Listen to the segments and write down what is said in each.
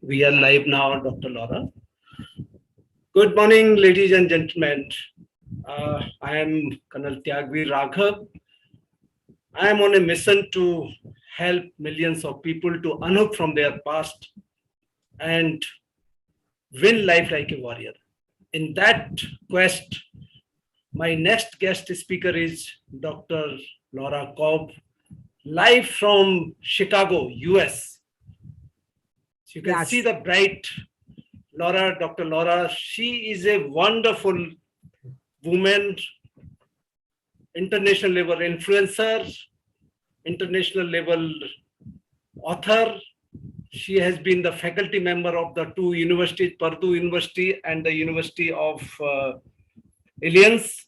We are live now, Dr. Laura. Good morning, ladies and gentlemen. I am Col Tyagvir Raghava. I am on a mission to help millions of people to unhook from their past and win life like a warrior. In that quest, my next guest speaker is Dr. Laura Cobb, live from Chicago, US. So you can see the bright Dr. Laura. She is a wonderful woman, international level influencer, international level author. She has been the faculty member of the two universities, Purdue University and the University of Alliance.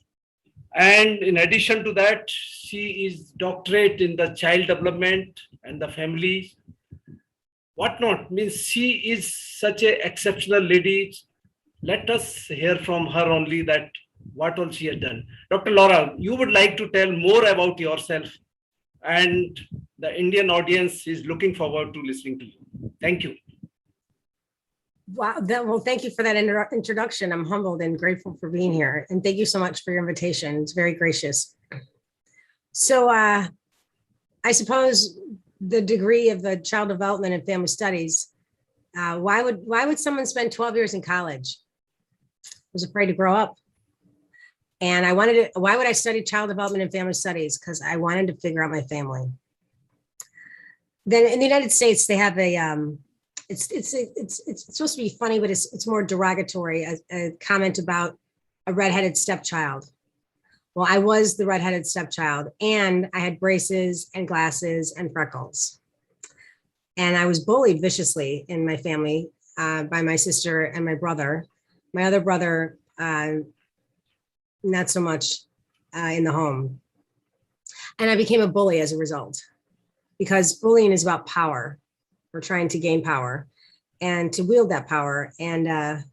And in addition to that, she is doctorate in the child development and the family. Whatnot means she is such an exceptional lady. Let us hear from her only that what all she has done. Dr. Laura, you would like to tell more about yourself, and the Indian audience is looking forward to listening to you. Thank you. Wow. Well, thank you for that introduction. I'm humbled and grateful for being here. And thank you so much for your invitation. It's very gracious. So I suppose the degree of the child development and family studies, why would someone spend 12 years in college? I was afraid to grow up. And why would I study child development and family studies? Because I wanted to figure out my family. Then in the United States, they have a, it's supposed to be funny, but it's more derogatory, a comment about a redheaded stepchild. Well, I was the redheaded stepchild, and I had braces and glasses and freckles. And I was bullied viciously in my family by my sister and my brother. My other brother, not so much in the home. And I became a bully as a result, because bullying is about power. We're trying to gain power and to wield that power. And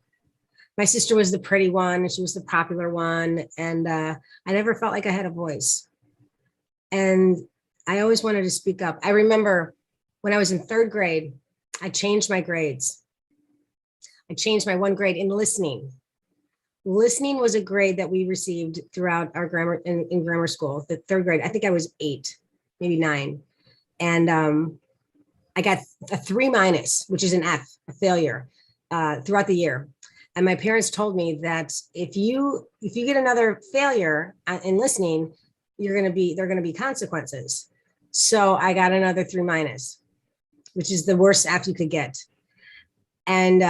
my sister was the pretty one, and she was the popular one. And I never felt like I had a voice. And I always wanted to speak up. I remember when I was in third grade, I changed my grades. I changed my one grade in listening. Listening was a grade that we received throughout our grammar in grammar school, the third grade. I think I was 8, maybe 9. And I got a 3-, which is an F, a failure, throughout the year. And my parents told me that if you get another failure in there are going to be consequences. So I got another 3-, which is the worst F you could get. And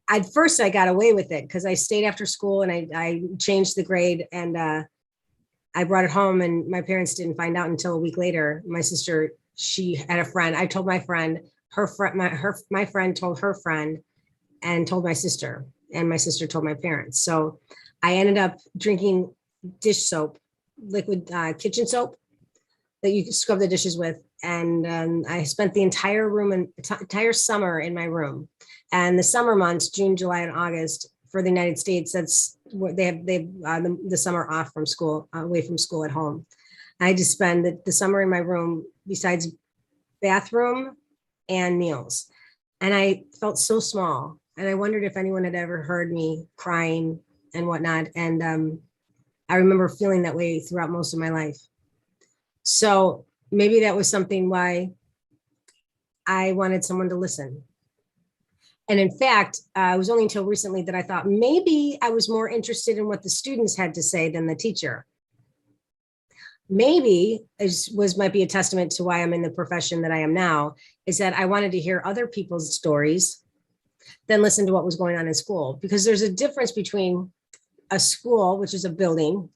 at first I got away with it because I stayed after school and I changed the grade, and I brought it home, and my parents didn't find out until a week later. My sister, she had a friend. I told my friend, my friend told her friend, and told my sister, and my sister told my parents. So I ended up drinking dish soap, liquid kitchen soap that you scrub the dishes with. And I spent the entire entire summer in my room. And the summer months, June, July, and August for the United States, that's what they have the summer off from school, away from school at home. I had to spend the summer in my room besides bathroom and meals. And I felt so small. And I wondered if anyone had ever heard me crying and whatnot. And I remember feeling that way throughout most of my life. So maybe that was something why I wanted someone to listen. And in fact, it was only until recently that I thought maybe I was more interested in what the students had to say than the teacher. Maybe might be a testament to why I'm in the profession that I am now, is that I wanted to hear other people's stories than listen to what was going on in school. Because there's a difference between a school, which is a building,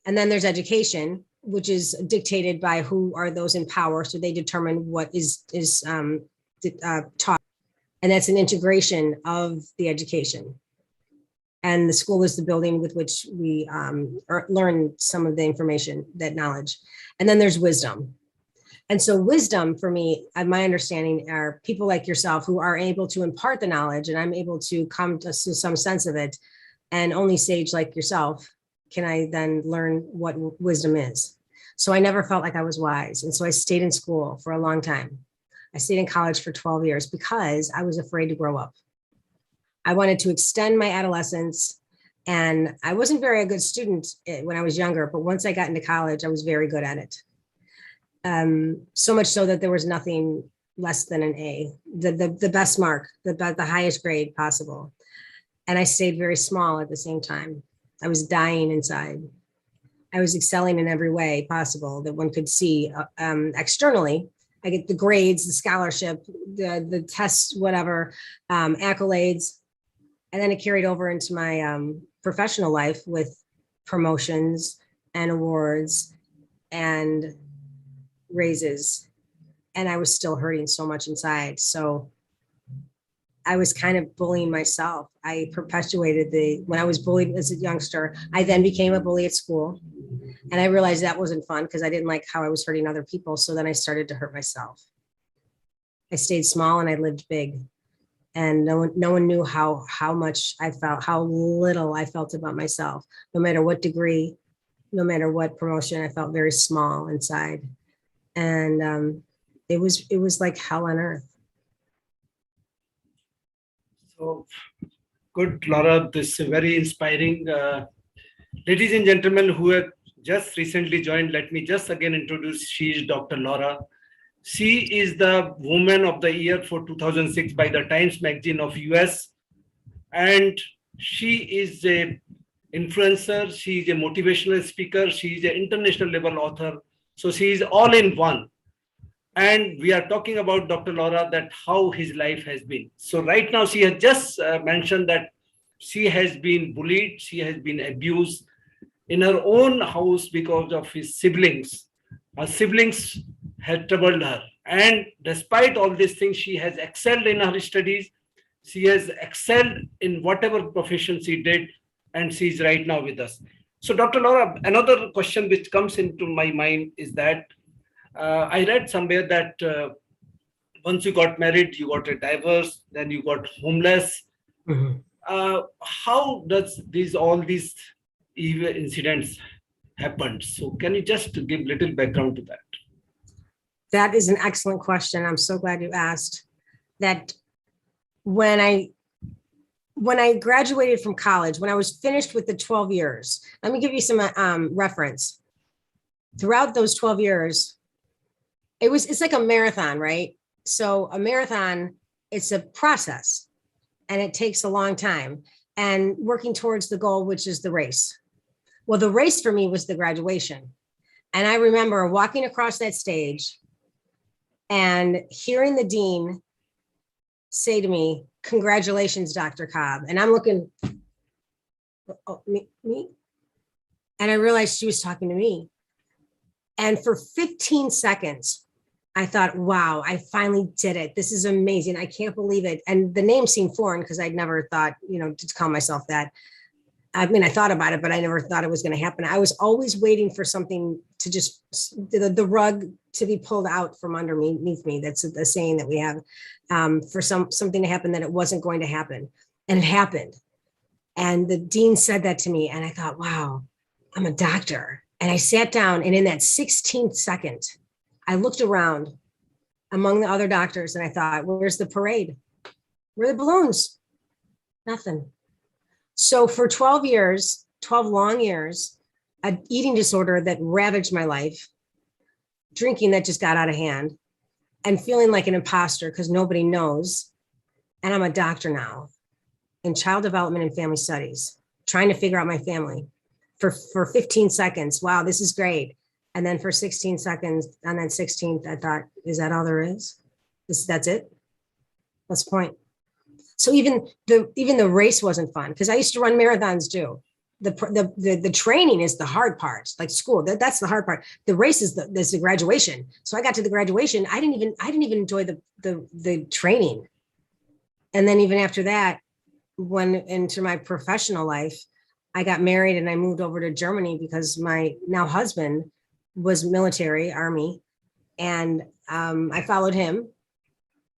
and then there's education, which is dictated by who are those in power. So they determine what is taught. And that's an integration of the education. And the school is the building with which we learn some of the information, that knowledge. And then there's wisdom. And so wisdom for me, my understanding, are people like yourself who are able to impart the knowledge, and I'm able to come to some sense of it. And only sage like yourself can I then learn what wisdom is. So I never felt like I was wise. And so I stayed in school for a long time. I stayed in college for 12 years because I was afraid to grow up. I wanted to extend my adolescence, and I wasn't very a good student when I was younger, but once I got into college, I was very good at it. So much so that there was nothing less than an A, the best mark, the highest grade possible. And I stayed very small at the same time. I was dying inside. I was excelling in every way possible that one could see externally. I get the grades, the scholarship, the tests, whatever, accolades. And then it carried over into my professional life with promotions and awards and raises. And I was still hurting so much inside. So I was kind of bullying myself. I perpetuated when I was bullied as a youngster, I then became a bully at school. And I realized that wasn't fun because I didn't like how I was hurting other people. So then I started to hurt myself. I stayed small and I lived big. And no one knew how much I felt, how little I felt about myself. No matter what degree, no matter what promotion, I felt very small inside. And it was like hell on earth. So good, Laura. This is very inspiring. Ladies and gentlemen who have just recently joined, let me just again introduce. She is Dr. Laura. She is the Woman of the Year for 2006 by the Times Magazine of US. And she is a influencer. She is a motivational speaker. She is an international level author. So she is all in one. And we are talking about Dr. Laura, that how his life has been. So right now she has just mentioned that she has been bullied. She has been abused in her own house because of his siblings. Her siblings had troubled her. And despite all these things, she has excelled in her studies. She has excelled in whatever profession she did. And she is right now with us. So Dr. Laura, another question which comes into my mind is that I read somewhere that once you got married, you got a divorce, then you got homeless. Mm-hmm. How does all these evil incidents happened? So can you just give little background to that? That is an excellent question. I'm so glad you asked. That when I graduated from college, when I was finished with the 12 years, let me give you some reference. Throughout those 12 years, it's like a marathon, right? So a marathon, it's a process and it takes a long time and working towards the goal, which is the race. Well, the race for me was the graduation. And I remember walking across that stage and hearing the dean say to me, "Congratulations, Dr. Cobb." And I'm looking, oh, me? And I realized she was talking to me. And for 15 seconds, I thought, wow, I finally did it. This is amazing. I can't believe it. And the name seemed foreign because I'd never thought, to call myself that. I mean, I thought about it, but I never thought it was going to happen. I was always waiting for something to just, the rug to be pulled out from underneath me. That's the saying that we have, for something to happen that it wasn't going to happen. And it happened. And the dean said that to me. And I thought, wow, I'm a doctor. And I sat down, and in that 16th second, I looked around among the other doctors and I thought, where's the parade? Where are the balloons? Nothing. So for 12 years, 12 long years, an eating disorder that ravaged my life, drinking that just got out of hand, and feeling like an imposter because nobody knows. And I'm a doctor now in child development and family studies, trying to figure out my family for 15 seconds. Wow, this is great. And then for 16 seconds, on that 16th, I thought, is that all there is? That's it? What's the point? So even the race wasn't fun because I used to run marathons too. The training is the hard part, like school. That's the hard part. The race is the graduation. So I got to the graduation. I didn't even enjoy the training. And then even after that, went into my professional life, I got married and I moved over to Germany because my now husband was military, Army, and I followed him,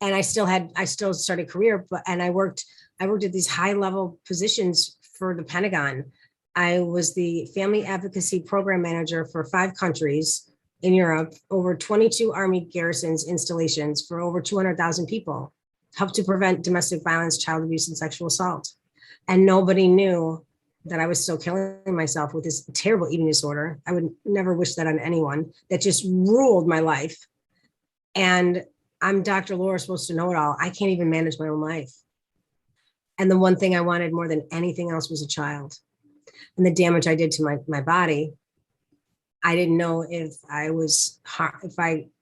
and I still started a career, and I worked at these high level positions for the Pentagon. I was the family advocacy program manager for 5 countries in Europe, over 22 Army garrisons installations for over 200,000 people, helped to prevent domestic violence, child abuse, and sexual assault. And nobody knew that I was still killing myself with this terrible eating disorder. I would never wish that on anyone. That just ruled my life. And I'm Dr. Laura, supposed to know it all. I can't even manage my own life. And the one thing I wanted more than anything else was a child. And the damage I did to my body, I didn't know if I was,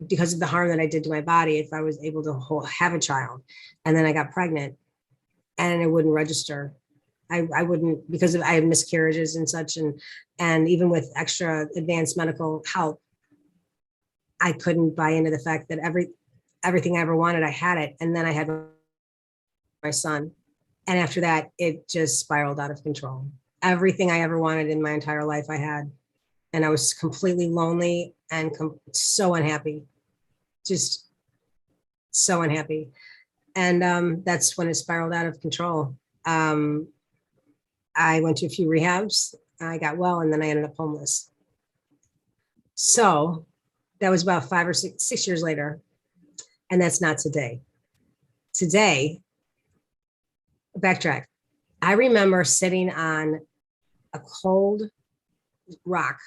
because of the harm that I did to my body, if I was able to have a child. And then I got pregnant and it wouldn't register. I wouldn't, because I had miscarriages and such. And even with extra advanced medical help, I couldn't buy into the fact that everything I ever wanted, I had it. And then I had my son. And after that, it just spiraled out of control. Everything I ever wanted in my entire life, I had. And I was completely lonely and so unhappy, just so unhappy. And that's when it spiraled out of control. I went to a few rehabs, I got well, and then I ended up homeless. So that was about 5 or 6 years later. And that's not today. Today, backtrack. I remember sitting on a cold rock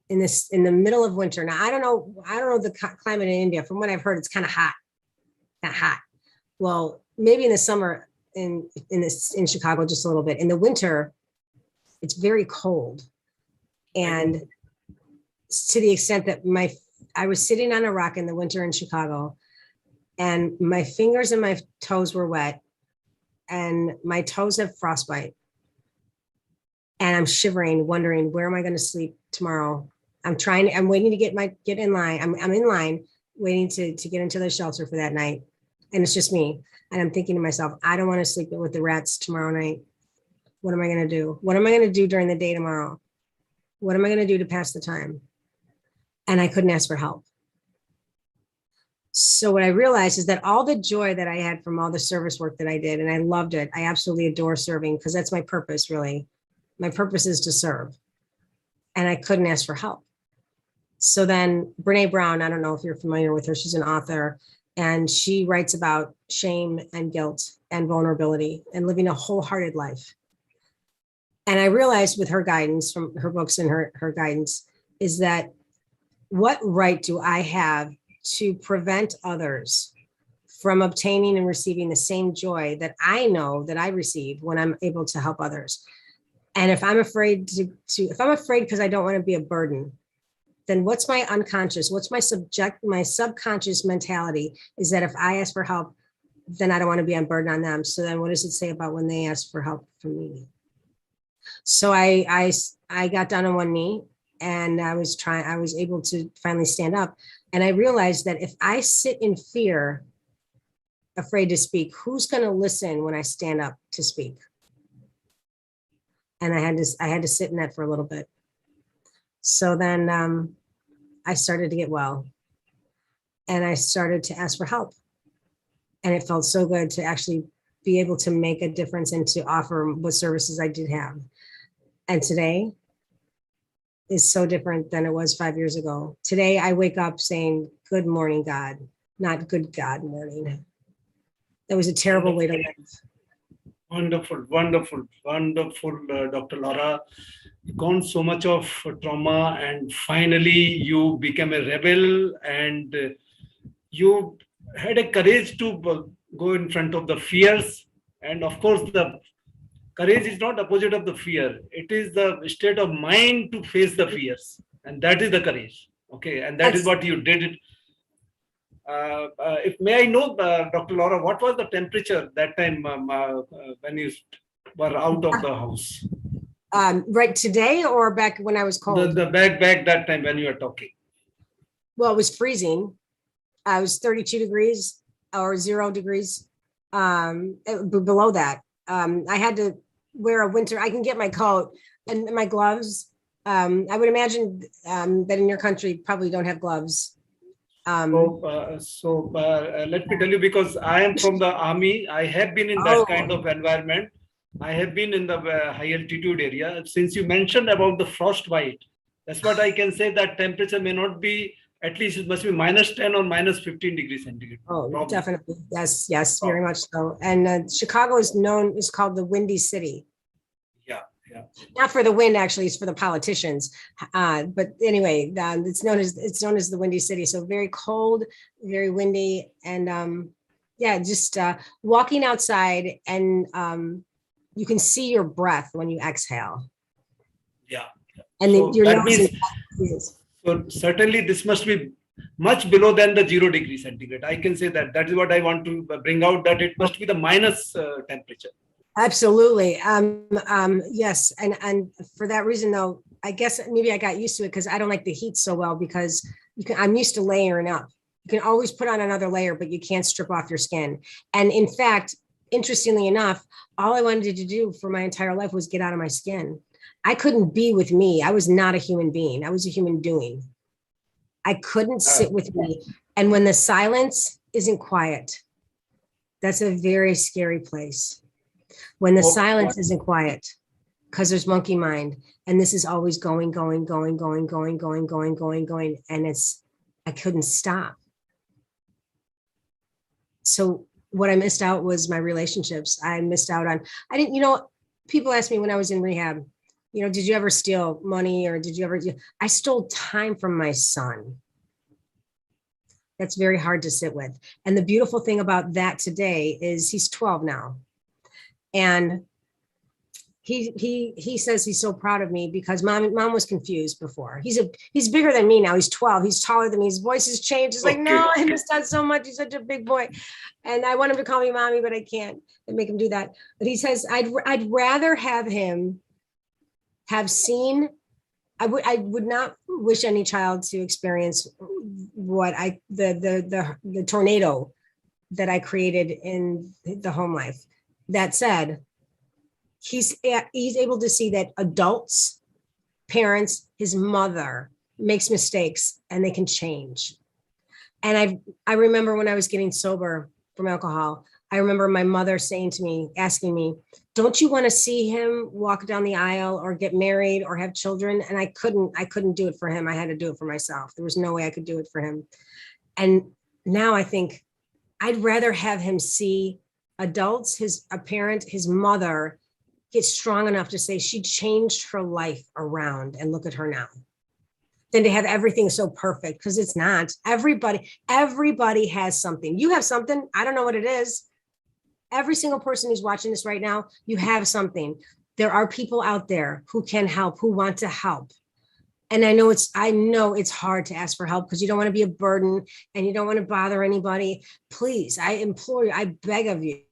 in the middle of winter. Now, I don't know the climate in India. From what I've heard, it's kind of hot, not hot. Well, maybe in the summer in Chicago, just a little bit. In the winter, it's very cold. And to the extent that I was sitting on a rock in the winter in Chicago, and my fingers and my toes were wet, and my toes have frostbite. And I'm shivering, wondering, where am I going to sleep tomorrow? I'm waiting to get in line. I'm in line waiting to get into the shelter for that night. And it's just me. And I'm thinking to myself, I don't want to sleep with the rats tomorrow night. What am I going to do? What am I going to do during the day tomorrow? What am I going to do to pass the time? And I couldn't ask for help. So what I realized is that all the joy that I had from all the service work that I did, and I loved it. I absolutely adore serving because that's my purpose, really. My purpose is to serve. And I couldn't ask for help. So then Brene Brown, I don't know if you're familiar with her, she's an author, and she writes about shame and guilt and vulnerability and living a wholehearted life. And I realized with her guidance from her books and her guidance is that what right do I have to prevent others from obtaining and receiving the same joy that I know that I receive when I'm able to help others? And if I'm afraid if I'm afraid because I don't want to be a burden, then what's my unconscious, what's my subconscious mentality is that if I ask for help, then I don't want to be a burden on them. So then what does it say about when they ask for help from me? So I got down on one knee and I was able to finally stand up. And I realized that if I sit in fear, afraid to speak, who's going to listen when I stand up to speak? And I had to sit in that for a little bit. So then I started to get well and I started to ask for help. And it felt so good to actually be able to make a difference and to offer what services I did have. And today is so different than it was 5 years ago. Today, I wake up saying, good morning, God, not good God morning. That was a terrible way to live. Wonderful, wonderful, wonderful, Dr. Laura. Gone so much of trauma, and finally you became a rebel, and you had a courage to go in front of the fears. And of course, the courage is not opposite of the fear. It is the state of mind to face the fears, and that is the courage. Okay, and that is what you did. If may I know, Dr. Laura, what was the temperature that time when you were out of the house? Right today or back when I was cold? The back that time when you were talking. Well, it was freezing. I was 32 degrees or 0 degrees below that. I had to wear a winter. I can get my coat and my gloves. I would imagine that in your country probably don't have gloves. Let me tell you, because I am from the army, I have been in that kind of environment. I have been in the high altitude area. Since you mentioned about the frostbite, That's what I can say, that temperature may not be, at least it must be -10 or -15 degrees centigrade. Oh, Probably. definitely. Yes, yes, very much so. And Chicago is called the Windy City. Yeah, yeah. Not for the wind, actually, it's for the politicians. But anyway, it's known as the Windy City. So very cold, very windy, and yeah, just walking outside, and you can see your breath when you exhale. Yeah. And so your that nose means, so certainly this must be much below than the 0 degree centigrade. I can say that. That is what I want to bring out, that it must be the minus temperature. Absolutely. Yes. And for that reason, though, I guess maybe I got used to it because I don't like the heat so well, because I'm used to layering up. You can always put on another layer, but you can't strip off your skin. And in fact, interestingly enough, all I wanted to do for my entire life was get out of my skin. I couldn't be with me. I was not a human being. I was a human doing. I couldn't sit with me. And when the silence isn't quiet, that's a very scary place. When the silence isn't quiet, because there's monkey mind, and this is always going. And I couldn't stop. So what I missed out was my relationships. I missed out on, people ask me when I was in rehab, did you ever steal money, or did you ever, I stole time from my son. That's very hard to sit with. And the beautiful thing about that today is he's 12 now. And he says he's so proud of me because mom was confused before. He's bigger than me now. He's 12. He's taller than me. His voice has changed. He's like, no, I missed out so much. He's such a big boy. And I want him to call me mommy, but I can't make him do that. But he says, I'd rather have him have seen, I would not wish any child to experience what the tornado that I created in the home life. That said, he's able to see that adults, parents, his mother makes mistakes and they can change. And I remember when I was getting sober from alcohol, I remember my mother asking me, don't you want to see him walk down the aisle or get married or have children? And I couldn't do it for him. I had to do it for myself. There was no way I could do it for him. And now I think I'd rather have him see adults, a parent, his mother, get strong enough to say she changed her life around and look at her now, than to have everything so perfect, because it's not. Everybody has something. You have something. I don't know what it is. Every single person who's watching this right now, you have something. There are people out there who can help, who want to help. And I know it's hard to ask for help because you don't want to be a burden and you don't want to bother anybody. Please, I implore you, I beg of you.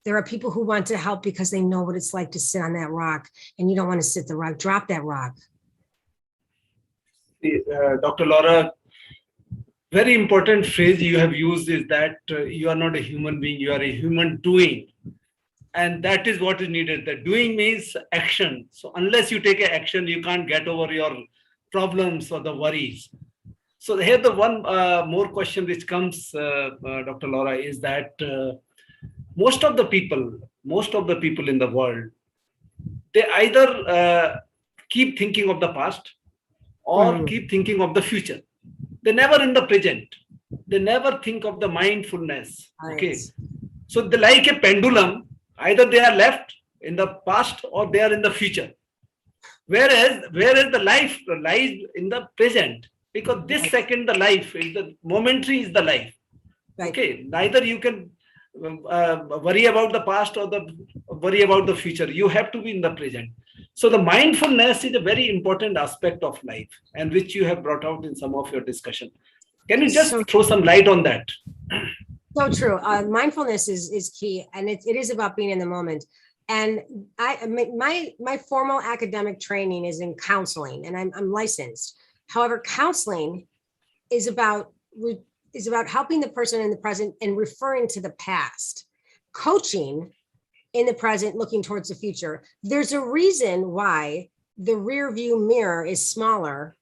There are people who want to help because they know what it's like to sit on that rock, and you don't want to sit the rock. Drop that rock. Dr. Laura, very important phrase you have used is that you are not a human being, you are a human doing. And that is what is needed. The doing means action. So unless you take action, you can't get over your problems or the worries. So here the one more question which comes, Dr. Laura, is that most of the people in the world, they either keep thinking of the past or keep thinking of the future. They're never in the present. They never think of the mindfulness. Okay. So they're like a pendulum. Either they are left in the past or they are in the future. Whereas the life lies in the present, because this second the life is the momentary is the life. Okay. Neither you can worry about the past or worry about the future. You have to be in the present. So the mindfulness is a very important aspect of life, and which you have brought out in some of your discussion. Can you just throw some light on that? So true. Mindfulness is key, and it is about being in the moment. And my formal academic training is in counseling, and I'm licensed. However, counseling is about helping the person in the present and referring to the past. Coaching in the present, looking towards the future. There's a reason why the rear view mirror is smaller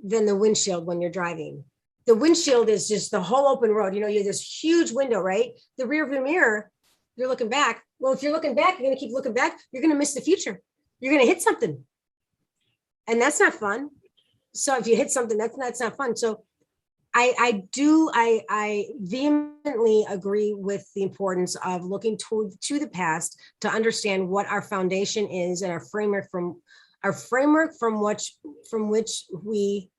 than the windshield when you're driving. The windshield is just the whole open road. You have this huge window, right? The rear view mirror, you're looking back. Well, if you're looking back, you're going to keep looking back. You're going to miss the future. You're going to hit something. And that's not fun. So if you hit something, that's not fun. So I vehemently agree with the importance of looking to the past to understand what our foundation is and our framework from which we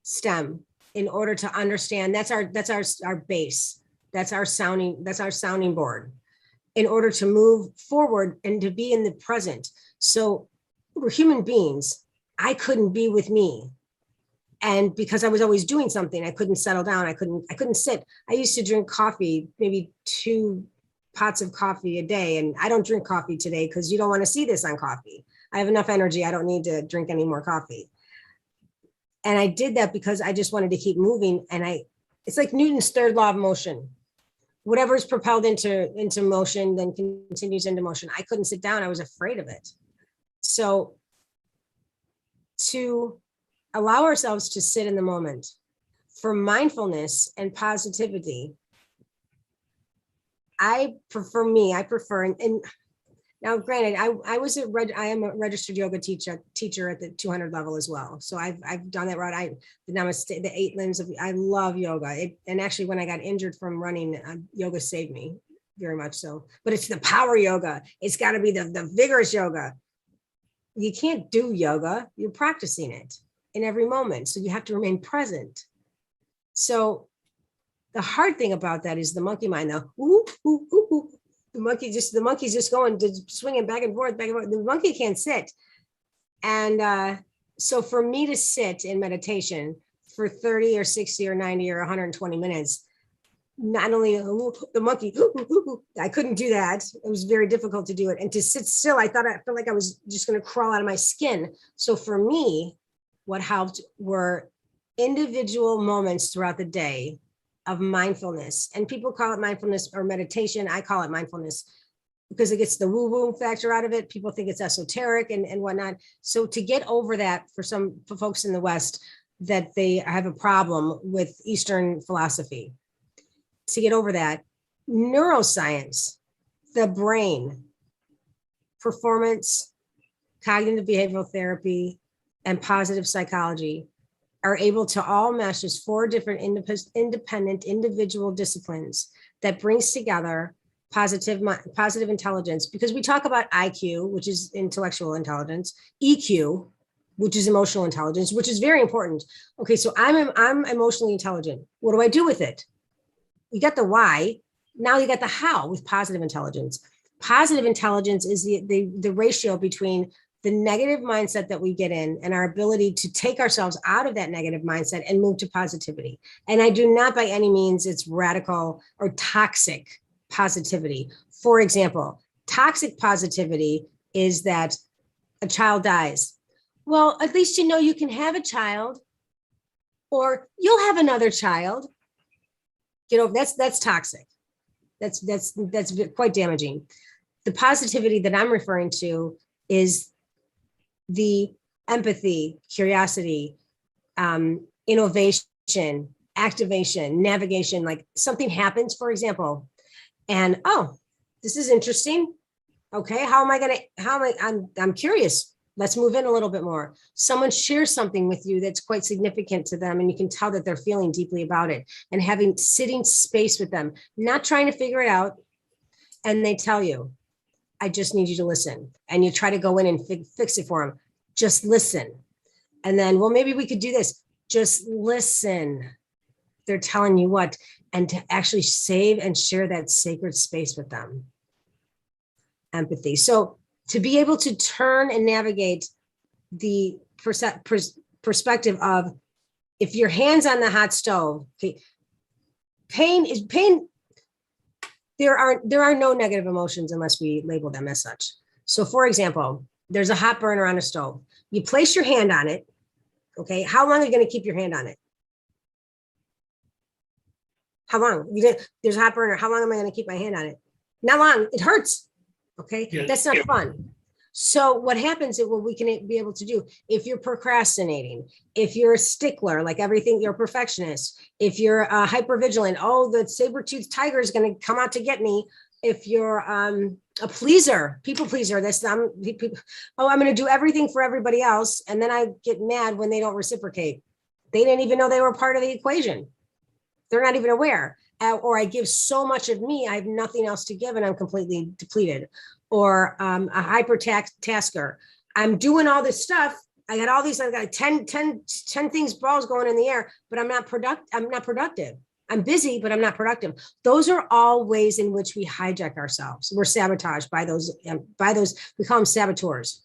stem, in order to understand that's our base, that's our sounding board, in order to move forward and to be in the present. So we're human beings. I couldn't be with me. And because I was always doing something, I couldn't settle down. I couldn't sit. I used to drink coffee, maybe 2 pots of coffee a day. And I don't drink coffee today because you don't want to see this on coffee. I have enough energy. I don't need to drink any more coffee. And I did that because I just wanted to keep moving. And it's like Newton's third law of motion. Whatever is propelled into motion then continues into motion. I couldn't sit down. I was afraid of it. So to allow ourselves to sit in the moment for mindfulness and positivity, I prefer, and now granted, I am a registered yoga teacher at the 200 level as well. So I've done that route. The Namaste, the 8 limbs of, I love yoga. And actually when I got injured from running, yoga saved me very much so, but it's the power yoga. It's gotta be the vigorous yoga. You can't do yoga, you're practicing it in every moment. So you have to remain present. So the hard thing about that is the monkey mind, though. The monkey's just going to swinging back and forth, back and forth. The monkey can't sit. And so for me to sit in meditation for 30 or 60 or 90 or 120 minutes, not only the monkey, I couldn't do that. It was very difficult to do it. And to sit still, I felt like I was just going to crawl out of my skin. So for me, what helped were individual moments throughout the day of mindfulness. And people call it mindfulness or meditation. I call it mindfulness because it gets the woo-woo factor out of it. People think it's esoteric and whatnot. So to get over that for folks in the West, that they have a problem with Eastern philosophy, to get over that, neuroscience, the brain, performance, cognitive behavioral therapy, and positive psychology are able to all mesh as 4 different independent individual disciplines that brings together positive intelligence, because we talk about IQ, which is intellectual intelligence, EQ, which is emotional intelligence, which is very important. Okay, so I'm emotionally intelligent. What do I do with it? You got the why, now you got the how with positive intelligence. Positive intelligence is the ratio between the negative mindset that we get in and our ability to take ourselves out of that negative mindset and move to positivity. And I do not by any means it's radical or toxic positivity. For example, toxic positivity is that a child dies. Well, at least you know you can have a child, or you'll have another child. You know, that's toxic. That's quite damaging. The positivity that I'm referring to is the empathy, curiosity, innovation, activation, navigation. Like something happens, for example, and this is interesting. Okay, I'm curious. Let's move in a little bit more. Someone shares something with you that's quite significant to them, and you can tell that they're feeling deeply about it, and sitting space with them, not trying to figure it out. And they tell you, I just need you to listen. And you try to go in and fix it for them. Just listen. And then, well, maybe we could do this. Just listen. They're telling you what, and to actually save and share that sacred space with them. Empathy. So to be able to turn and navigate the perspective of, if your hand's on the hot stove, okay, pain. There are no negative emotions unless we label them as such. So for example, there's a hot burner on a stove. You place your hand on it. Okay. How long are you going to keep your hand on it? How long? There's a hot burner. How long am I going to keep my hand on it? Not long. It hurts. Okay. Yeah. That's not fun. So what happens is what we can be able to do, if you're procrastinating, if you're a stickler, like everything, you're a perfectionist, if you're hypervigilant, the saber-toothed tiger is going to come out to get me. If you're A pleaser, people pleaser. I'm going to do everything for everybody else. And then I get mad when they don't reciprocate. They didn't even know they were part of the equation. They're not even aware. Or I give so much of me, I have nothing else to give and I'm completely depleted. Or a hyper tasker. I'm doing all this stuff. I got 10 things, balls going in the air, but I'm not productive. I'm busy, but I'm not productive. Those are all ways in which we hijack ourselves. We're sabotaged by those, we call them saboteurs.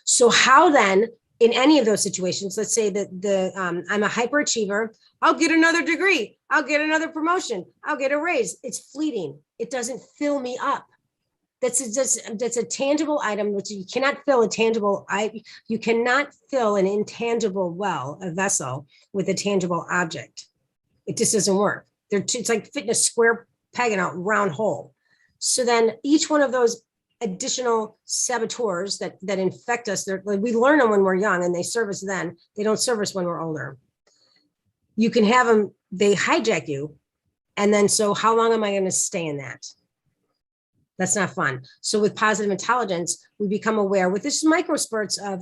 So how then, in any of those situations, let's say that I'm a hyperachiever, I'll get another degree, I'll get another promotion, I'll get a raise. It's fleeting. It doesn't fill me up. That's a tangible item, which you cannot fill you cannot fill an intangible well, a vessel, with a tangible object. It just doesn't work. It's like fitting a square peg in a round hole. So then each one of those additional saboteurs that infect us, we learn them when we're young and they serve us then. They don't serve us when we're older. You can have them, they hijack you. And then, so how long am I going to stay in that? That's not fun. So with positive intelligence, we become aware with this micro spurts of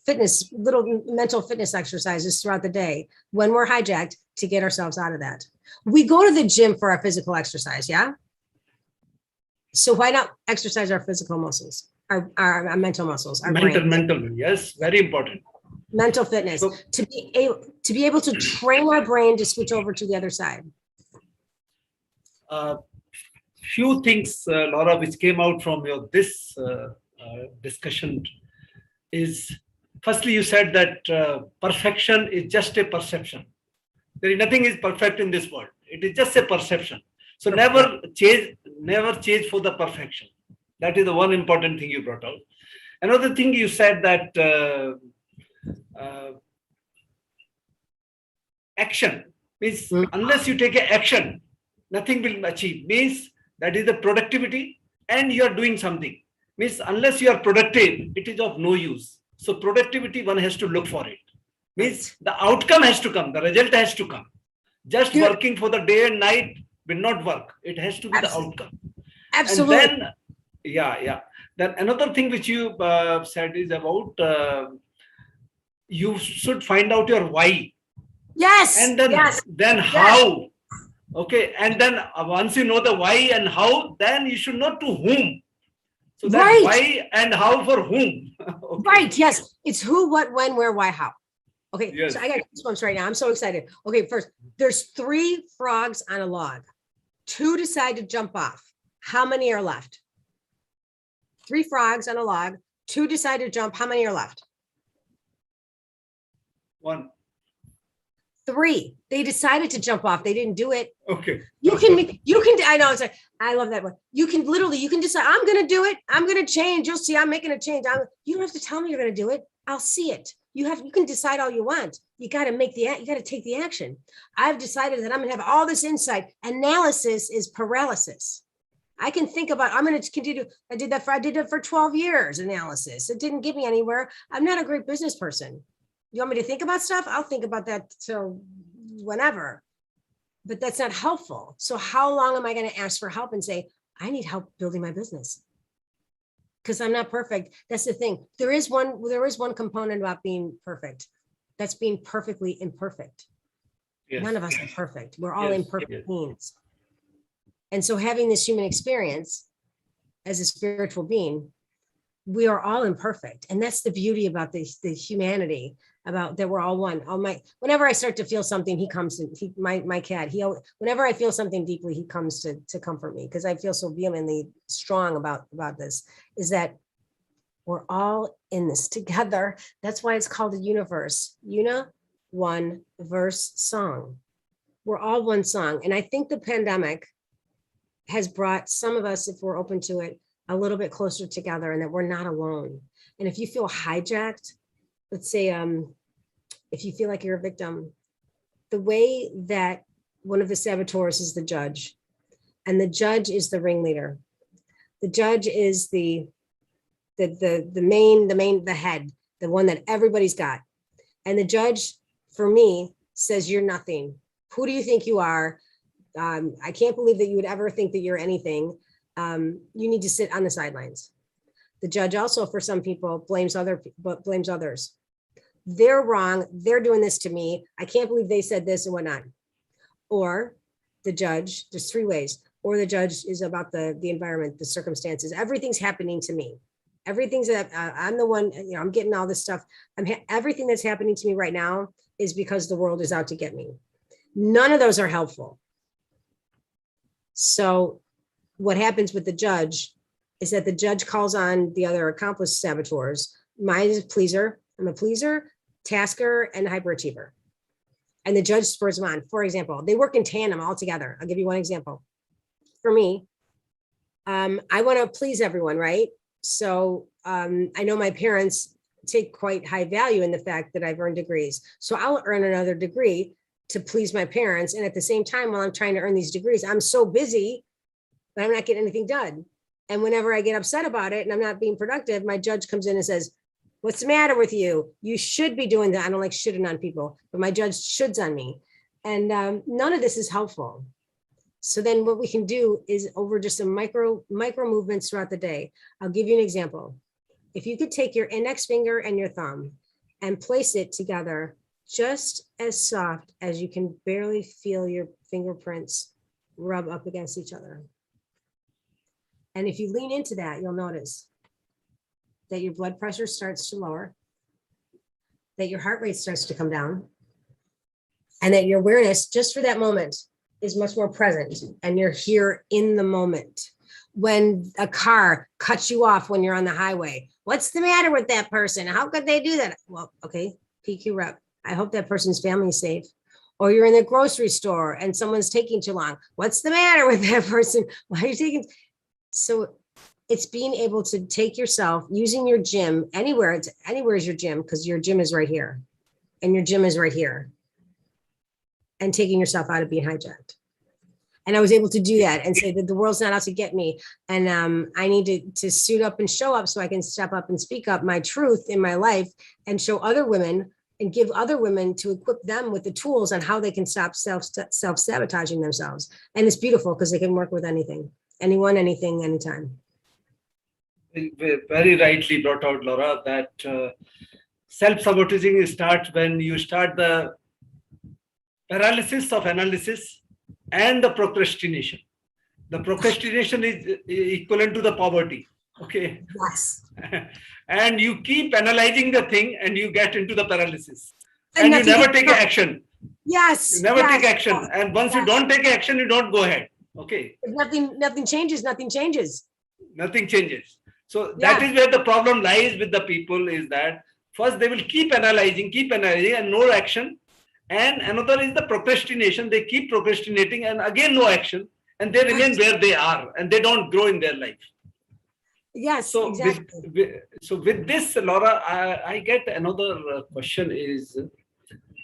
fitness, little mental fitness exercises throughout the day when we're hijacked to get ourselves out of that. We go to the gym for our physical exercise, yeah? So why not exercise our physical muscles, our mental muscles, our mental, yes, very important. Mental fitness, so, to be able to train our brain to switch over to the other side. Few things, Laura, which came out from this discussion is, firstly, you said that perfection is just a perception. There is nothing is perfect in this world. It is just a perception. So never change for the perfection. That is the one important thing you brought out. Another thing you said that action means unless you take an action, nothing will achieve. Means that is the productivity, and you are doing something. Means unless you are productive, it is of no use. So productivity, one has to look for it. Means the outcome has to come, the result has to come. Just working for the day and night will not work. It has to be the outcome. Absolutely. And then, then another thing which you said is about you should find out your why. Yes. And then, then how. Okay, and then once you know the why and how, then you should know to whom. So that's why and how for whom. Okay. Right, yes. It's who, what, when, where, why, how. Okay, yes. So I got goosebumps right now. I'm so excited. Okay, first, there's 3 frogs on a log. 2 decide to jump off. How many are left? 3 frogs on a log. 2 decide to jump. How many are left? 1. 3. They decided to jump off. They didn't do it. Okay. You can, I know, it's like, I love that one. You can decide, I'm going to do it. I'm going to change. You'll see, I'm making a change. You don't have to tell me you're going to do it. I'll see it. You can decide all you want. You got to take the action. I've decided that I'm going to have all this insight. Analysis is paralysis. I can think about, I'm going to continue. I did that for 12 years, analysis. It didn't get me anywhere. I'm not a great business person. You want me to think about stuff? I'll think about that till whenever, but that's not helpful. So how long am I going to ask for help and say, I need help building my business? Because I'm not perfect. That's the thing. There is one component about being perfect. That's being perfectly imperfect. Yes. None of us are perfect. We're all imperfect beings. And so having this human experience as a spiritual being, we are all imperfect. And that's the beauty about the humanity, about that we're all one. Whenever I start to feel something, he comes to my cat. Whenever I feel something deeply, he comes to comfort me, because I feel so vehemently strong about this, is that we're all in this together. That's why it's called a universe. One verse song. We're all one song. And I think the pandemic has brought some of us, if we're open to it, a little bit closer together, and that we're not alone. And if you feel hijacked, let's say, if you feel like you're a victim, the way that one of the saboteurs is the judge, and the judge is the ringleader. The judge is the head, the one that everybody's got. And the judge, for me, says, you're nothing. Who do you think you are? I can't believe that you would ever think that you're anything. you need to sit on the sidelines. The judge also, for some people, blames others. They're wrong. They're doing this to me. I can't believe they said this and whatnot. Or the judge, there's three ways. Or the judge is about the environment, the circumstances. Everything's happening to me. Everything's that I'm the one, I'm getting all this stuff. Everything that's happening to me right now is because the world is out to get me. None of those are helpful. So what happens with the judge is that the judge calls on the other accomplice saboteurs. Mine is a pleaser. I'm a pleaser, tasker, and hyperachiever. And the judge spurs them on. For example, they work in tandem all together. I'll give you one example. For me, I want to please everyone, right? So I know my parents take quite high value in the fact that I've earned degrees. So I'll earn another degree to please my parents. And at the same time, while I'm trying to earn these degrees, I'm so busy that I'm not getting anything done. And whenever I get upset about it and I'm not being productive, my judge comes in and says, what's the matter with you? You should be doing that. I don't like shoulding on people, but my judge shoulds on me. And none of this is helpful. So then what we can do is over just some micro movements throughout the day. I'll give you an example. If you could take your index finger and your thumb and place it together just as soft as you can barely feel your fingerprints rub up against each other. And if you lean into that, you'll notice that your blood pressure starts to lower, that your heart rate starts to come down, and that your awareness just for that moment is much more present and you're here in the moment. When a car cuts you off when you're on the highway, what's the matter with that person? How could they do that? Well, okay, PQ rep. I hope that person's family is safe. Or you're in the grocery store and someone's taking too long. What's the matter with that person? Why are you taking? So it's being able to take yourself, using your gym anywhere is your gym, because your gym is right here and your gym is right here, and taking yourself out of being hijacked. And I was able to do that and say that the world's not out to get me. And I need to suit up and show up so I can step up and speak up my truth in my life and show other women and give other women to equip them with the tools on how they can stop self-sabotaging themselves. And it's beautiful because they can work with anything, anyone, anything, anytime. Very rightly brought out, Laura, that self-sabotaging starts when you start the paralysis of analysis and the procrastination. The procrastination is equivalent to the poverty. Okay. Yes. And you keep analyzing the thing and you get into the paralysis. And you never take action. Yes. You never take action. And once you don't take action, you don't go ahead. Okay. If nothing changes, nothing changes. Nothing changes. So that is where the problem lies with the people, is that first they will keep analyzing and no action. And another is the procrastination. They keep procrastinating and again no action, and they remain where they are and they don't grow in their life. Yes, so exactly. With this, Laura, I get another question is,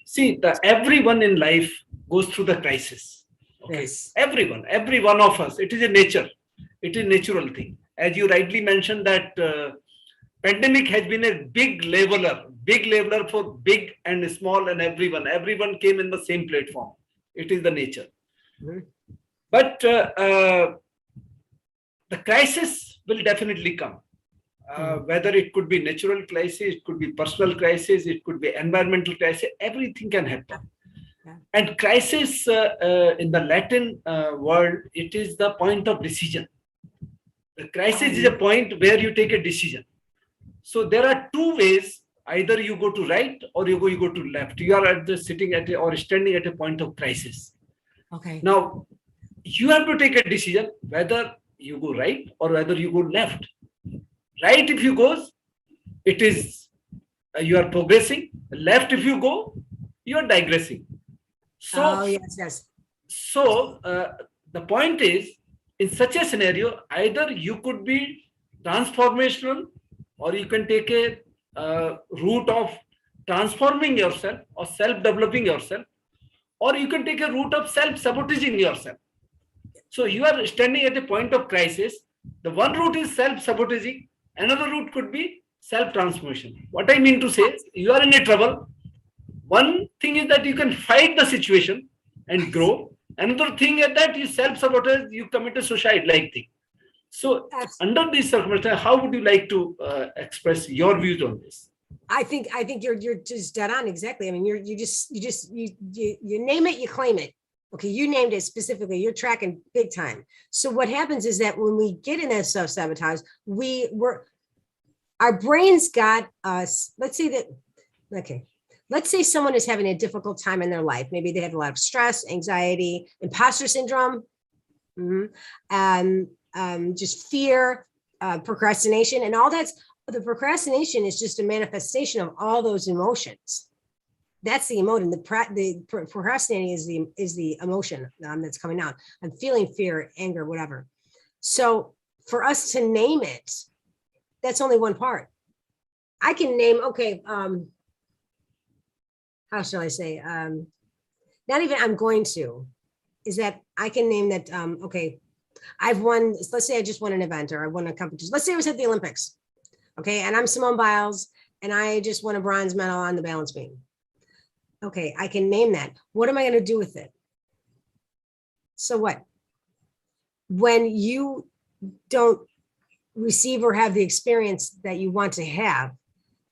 see, everyone in life goes through the crisis. Okay, yes. Everyone, every one of us, it is a nature. It is a natural thing. As you rightly mentioned that pandemic has been a big leveler for big and small and everyone. Everyone came in the same platform. It is the nature. Mm-hmm. But the crisis will definitely come. Whether it could be natural crisis, it could be personal crisis, it could be environmental crisis, everything can happen. Yeah. And crisis in the Latin world, it is the point of decision. The crisis is a point where you take a decision. So there are two ways. Either you go to right or you go to left. You are sitting at or standing at a point of crisis. Okay. Now, you have to take a decision whether you go right or whether you go left. Right, if you go, it is you are progressing. Left, if you go, you are digressing. So, yes. So the point is, in such a scenario, either you could be transformational, or you can take a route of transforming yourself or self-developing yourself, or you can take a route of self-sabotaging yourself. So you are standing at a point of crisis. The one route is self-sabotaging. Another route could be self-transformation. What I mean to say, you are in a trouble. One thing is that you can fight the situation and grow. Another thing is that you self-sabotage, you commit a suicide-like thing. So under these circumstances, how would you like to express your views on this? I think you're just dead on. Exactly. I mean, you name it, you claim it. Okay, you named it specifically. You're tracking big time. So what happens is that when we get in that self-sabotage, our brains got us. Let's say someone is having a difficult time in their life. Maybe they have a lot of stress, anxiety, imposter syndrome, just fear, procrastination, and all that's. The procrastination is just a manifestation of all those emotions. That's the emotion. The procrastinating is the emotion that's coming out. I'm feeling fear, anger, whatever. So for us to name it, that's only one part. I can name, okay, how shall I say? Not even I'm going to, is that I can name that, okay, I've won, let's say I just won an event or I won a competition. Let's say I was at the Olympics. Okay, and I'm Simone Biles, and I just won a bronze medal on the balance beam. Okay, I can name that. What am I going to do with it? So what? When you don't receive or have the experience that you want to have,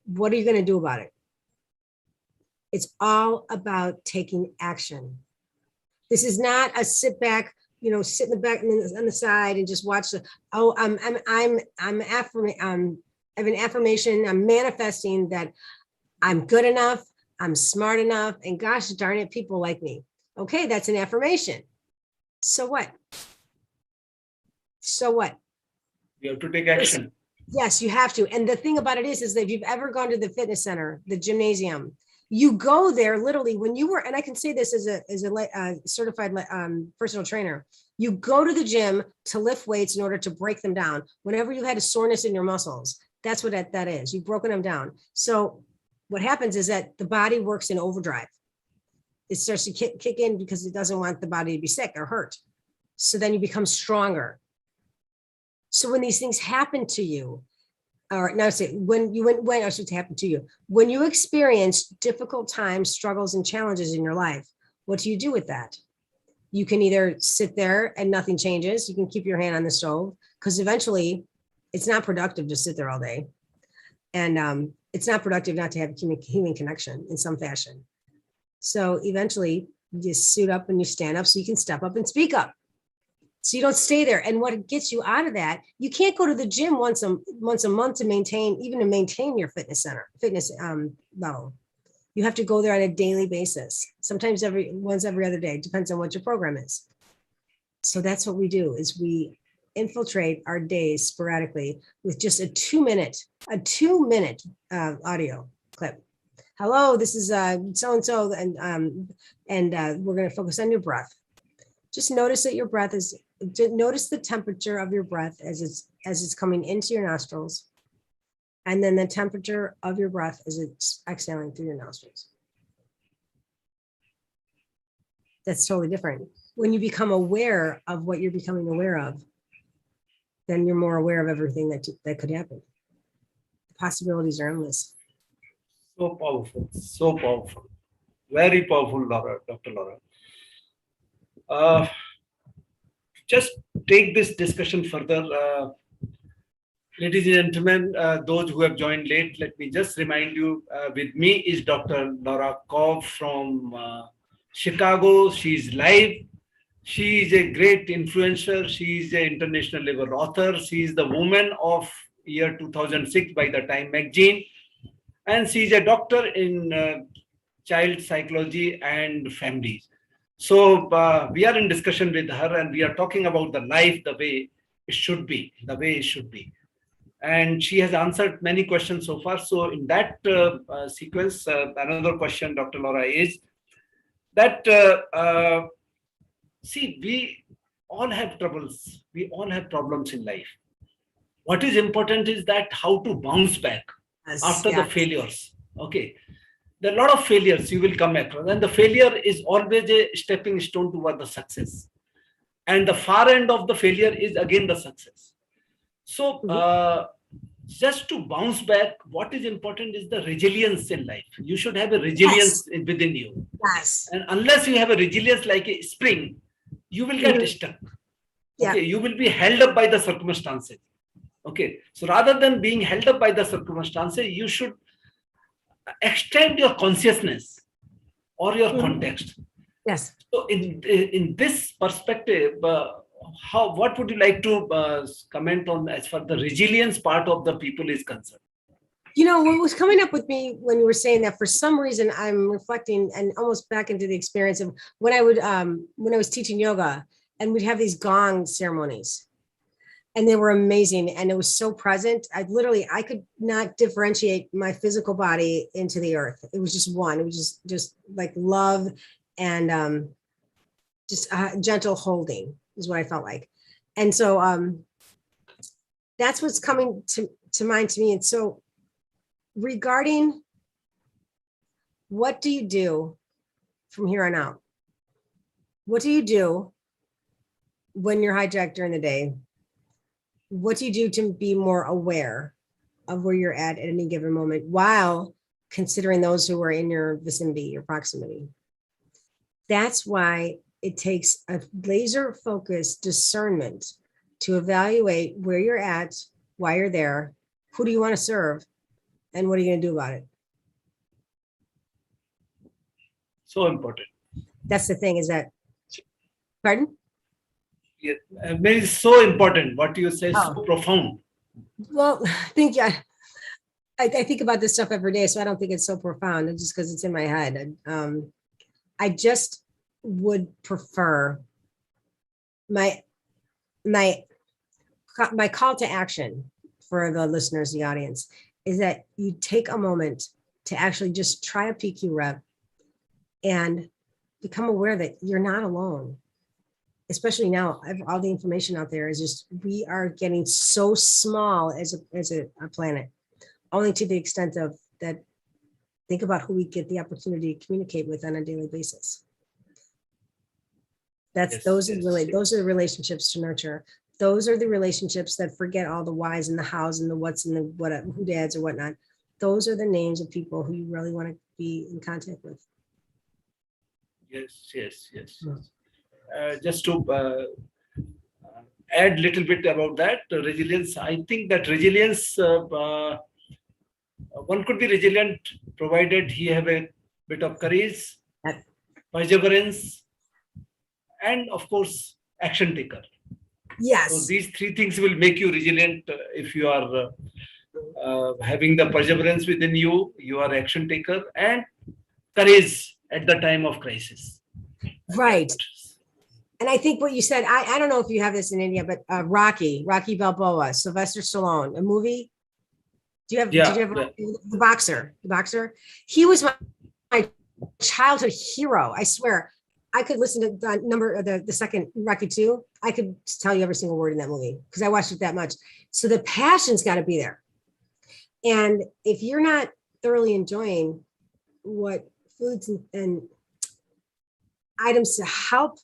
what are you going to do about it? It's all about taking action. This is not a sit back, sit in the back on the side and just watch the. Oh, I have an affirmation. I'm manifesting that I'm good enough. I'm smart enough. And gosh darn it, people like me. Okay, that's an affirmation. So what? So what? You have to take action. Yes, you have to. And the thing about it is that if you've ever gone to the fitness center, the gymnasium, you go there literally when you were, and I can say this as a certified personal trainer, you go to the gym to lift weights in order to break them down. Whenever you had a soreness in your muscles, that's what that is. You've broken them down. So what happens is that the body works in overdrive. It starts to kick in because it doesn't want the body to be sick or hurt. So then you become stronger. So when these things happen to you, or now say when I should happen to you, when you experience difficult times, struggles, and challenges in your life, what do you do with that? You can either sit there and nothing changes. You can keep your hand on the stove because eventually it's not productive to sit there all day. And it's not productive not to have human connection in some fashion. So eventually you suit up and you stand up so you can step up and speak up. So you don't stay there. And what gets you out of that, you can't go to the gym once a month to maintain your fitness level. You have to go there on a daily basis. Sometimes every other day, depends on what your program is. So that's what we do is we infiltrate our days sporadically with just a 2-minute audio clip. Hello, this is so-and-so, and we're going to focus on your breath. Just notice that your breath is, notice the temperature of your breath as it's coming into your nostrils, and then the temperature of your breath as it's exhaling through your nostrils. That's totally different. When you become aware of what you're becoming aware of, then you're more aware of everything that could happen. The possibilities are endless. So powerful, so powerful. Very powerful, Laura, Dr. Laura. Just take this discussion further. Ladies and gentlemen, those who have joined late, let me just remind you, with me is Dr. Laura Cobb from Chicago. She's live. She is a great influencer. She is an international level author. She is the woman of year 2006 by the Time magazine. And she is a doctor in child psychology and families. So we are in discussion with her and we are talking about the life the way it should be, And she has answered many questions so far. So in that sequence, another question, Dr. Laura, is that, see, we all have troubles. We all have problems in life. What is important is that how to bounce back after the failures. Okay. There are a lot of failures you will come across, and the failure is always a stepping stone toward the success. And the far end of the failure is again the success. So just to bounce back, what is important is the resilience in life. You should have a resilience within you. Yes. And unless you have a resilience like a spring, you will get stuck. Okay, you will be held up by the circumstances. Okay, so rather than being held up by the circumstances, you should extend your consciousness or your context. Yes. So in this perspective, what would you like to comment on as far the resilience part of the people is concerned? You know, what was coming up with me when you were saying that, for some reason, I'm reflecting and almost back into the experience of when I was teaching yoga, and we'd have these gong ceremonies, and they were amazing. And it was so present. I could not differentiate my physical body into the earth. It was just one. It was just like love and just gentle holding is what I felt like. And so that's what's coming to mind to me. And so regarding what do you do from here on out? What do you do when you're hijacked during the day? What do you do to be more aware of where you're at any given moment while considering those who are in your vicinity, your proximity? That's why it takes a laser focused discernment to evaluate where you're at, why you're there, who do you want to serve, and what are you going to do about it? So important. That's the thing, is that, pardon? Yeah, it's so important. What you say is so profound. Well, I think about this stuff every day, so I don't think it's so profound. It's just because it's in my head. I just would prefer my call to action for the listeners, the audience, is that you take a moment to actually just try a PQ rep and become aware that you're not alone. Especially now, all the information out there is just, we are getting so small as a planet, only to the extent of that. Think about who we get the opportunity to communicate with on a daily basis. Those are the relationships to nurture. Those are the relationships that forget all the whys and the hows and the whats and the what, who dads or whatnot. Those are the names of people who you really want to be in contact with. Yes. Just to add a little bit about that, resilience, I think that resilience, one could be resilient provided he have a bit of courage, perseverance, and of course, action taker. Yes. So these three things will make you resilient. If you are having the perseverance within you, you are action taker, and courage at the time of crisis. Right. And I think what you said, I don't know if you have this in India, but Rocky Balboa, Sylvester Stallone, a movie. Did you have the boxer? He was my childhood hero. I swear, I could listen to the second Rocky 2. I could tell you every single word in that movie because I watched it that much. So the passion's got to be there. And if you're not thoroughly enjoying what foods and items to help,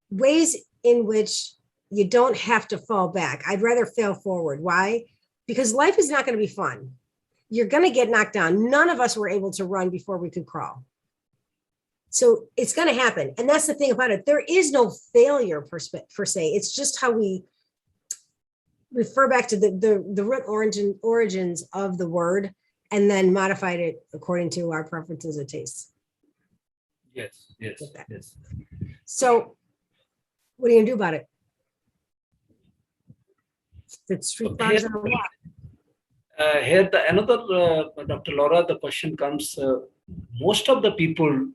ways in which you don't have to fall back. I'd rather fail forward. Why? Because life is not going to be fun. You're going to get knocked down. None of us were able to run before we could crawl. So it's going to happen. And that's the thing about it. There is no failure per se. It's just how we refer back to the root origins of the word and then modified it according to our preferences and tastes. Yes. So what are you going to do about it? The street frogs on the walk. Here, another, Dr. Laura, the question comes, most of the people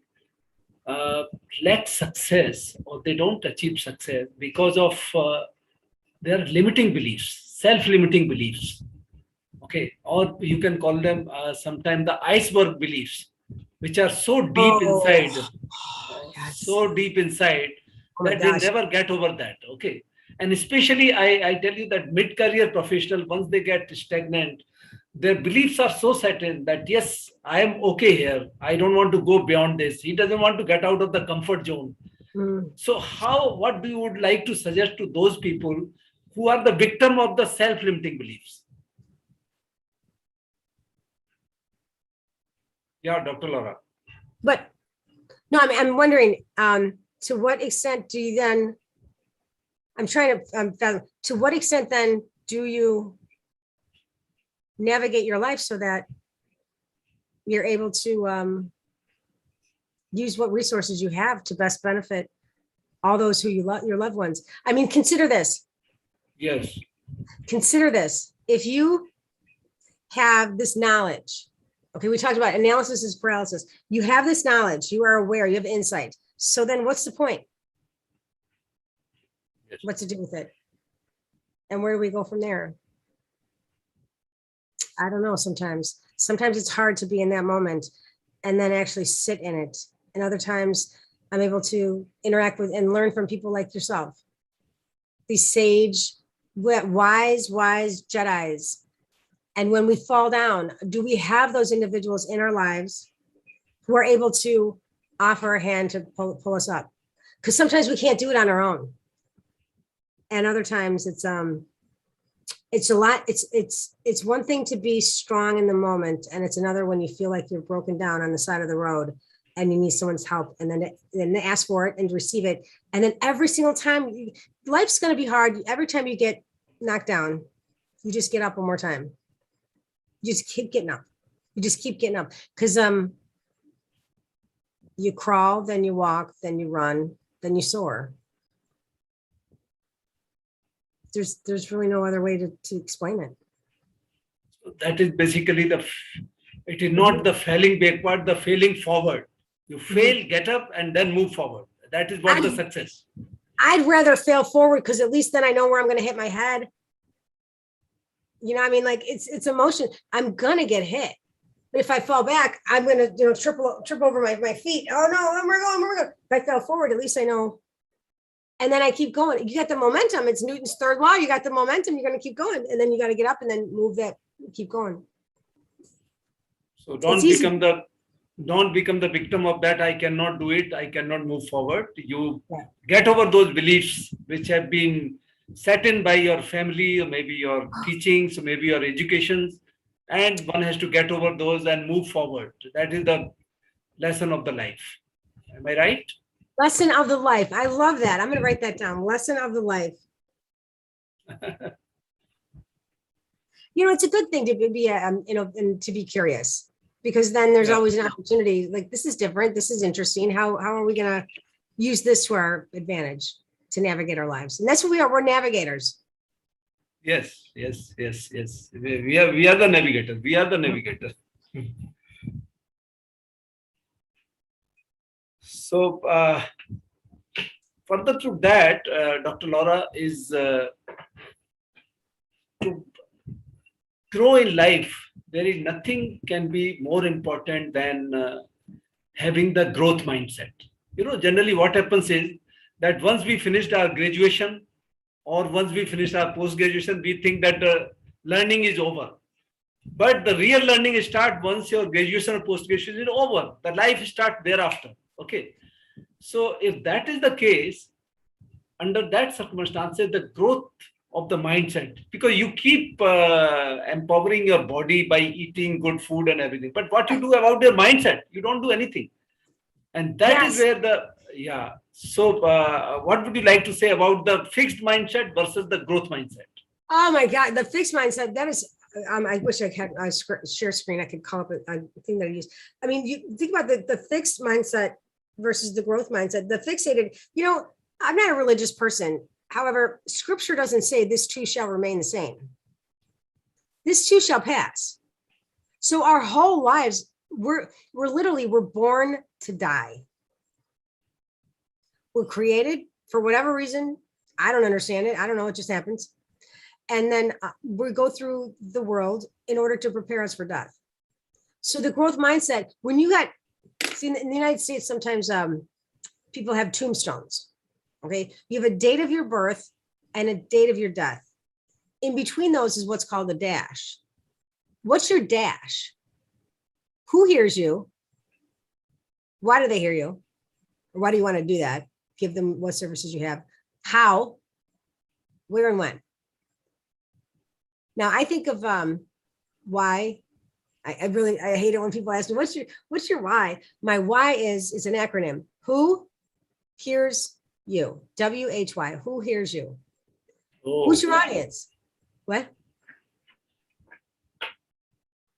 lack success or they don't achieve success because of their limiting beliefs, self-limiting beliefs. Okay, or you can call them sometimes the iceberg beliefs, which are so deep inside, that they never get over that. Okay, and especially I tell you that mid-career professional, once they get stagnant, their beliefs are so certain that yes, I am okay here. I don't want to go beyond this. He doesn't want to get out of the comfort zone. So what do you would like to suggest to those people who are the victim of the self-limiting beliefs? Yeah, Dr. Laura. But no, I'm wondering, to what extent do you then I'm trying to what extent then do you navigate your life so that you're able to use what resources you have to best benefit all those who you love, your loved ones. I mean, consider this. Yes. Consider this. If you have this knowledge, okay, we talked about analysis is paralysis. You have this knowledge, you are aware, you have insight. So then what's the point? Yes. What to do with it? And where do we go from there? I don't know sometimes. Sometimes it's hard to be in that moment and then actually sit in it. And other times I'm able to interact with and learn from people like yourself. These sage, wise Jedis. And when we fall down, do we have those individuals in our lives who are able to offer a hand to pull us up? Because sometimes we can't do it on our own. And other times it's a lot. It's one thing to be strong in the moment, and it's another when you feel like you're broken down on the side of the road and you need someone's help, and then ask for it and receive it. And then every single time, life's going to be hard. Every time you get knocked down, you just get up one more time. You just keep getting up. You just keep getting up, because you crawl, then you walk, then you run, then you soar. There's really no other way to explain it. So that is basically it is not the failing backward, the failing forward. You fail, get up, and then move forward. That is what the success. I'd rather fail forward, because at least then I know where I'm going to hit my head. You know what I mean? Like it's emotion. I'm going to get hit. But if I fall back, I'm going to, trip over my feet. Oh no, we're going. If I fell forward, at least I know. And then I keep going. You got the momentum. It's Newton's third law. You got the momentum. You're going to keep going. And then you got to get up and then move that, keep going. So don't become the victim of that. I cannot do it. I cannot move forward. You get over those beliefs which have been set in by your family, or maybe your teachings, or maybe your educations. And one has to get over those and move forward. That is the lesson of the life. Am I right? Lesson of the life. I love that. I'm going to write that down. Lesson of the life. It's a good thing to be, and to be curious, because then there's always an opportunity. Like, this is different. This is interesting. How are we going to use this to our advantage to navigate our lives? And that's what we are. We're navigators. Yes. We are the navigators. We are the navigators. So further to that, Dr. Laura, is to grow in life. There is nothing can be more important than having the growth mindset. Generally what happens is that once we finished our graduation, or once we finish our post-graduation, we think that learning is over. But the real learning starts once your graduation or post-graduation is over. The life starts thereafter. Okay. So if that is the case, under that circumstances, the growth of the mindset, because you keep empowering your body by eating good food and everything. But what you do about your mindset, you don't do anything. And that is where So what would you like to say about the fixed mindset versus the growth mindset? Oh my God, the fixed mindset, that is, I wish I had a share screen. I could call up a thing that I use. I mean, you think about the fixed mindset versus the growth mindset. The fixated, I'm not a religious person. However, scripture doesn't say this too shall remain the same. This too shall pass. So our whole lives, we're born to die. We're created for whatever reason. I don't understand it. I don't know. It just happens. And then we go through the world in order to prepare us for death. So the growth mindset, when you in the United States, sometimes people have tombstones. Okay. You have a date of your birth and a date of your death. In between those is what's called a dash. What's your dash? Who hears you? Why do they hear you? Or why do you want to do that? Give them what services you have. How, where, and when. Now I think of why. I hate it when people ask me, what's your why? My why is an acronym. Who hears you? WHY. Who hears you? Oh, Who's your audience? What?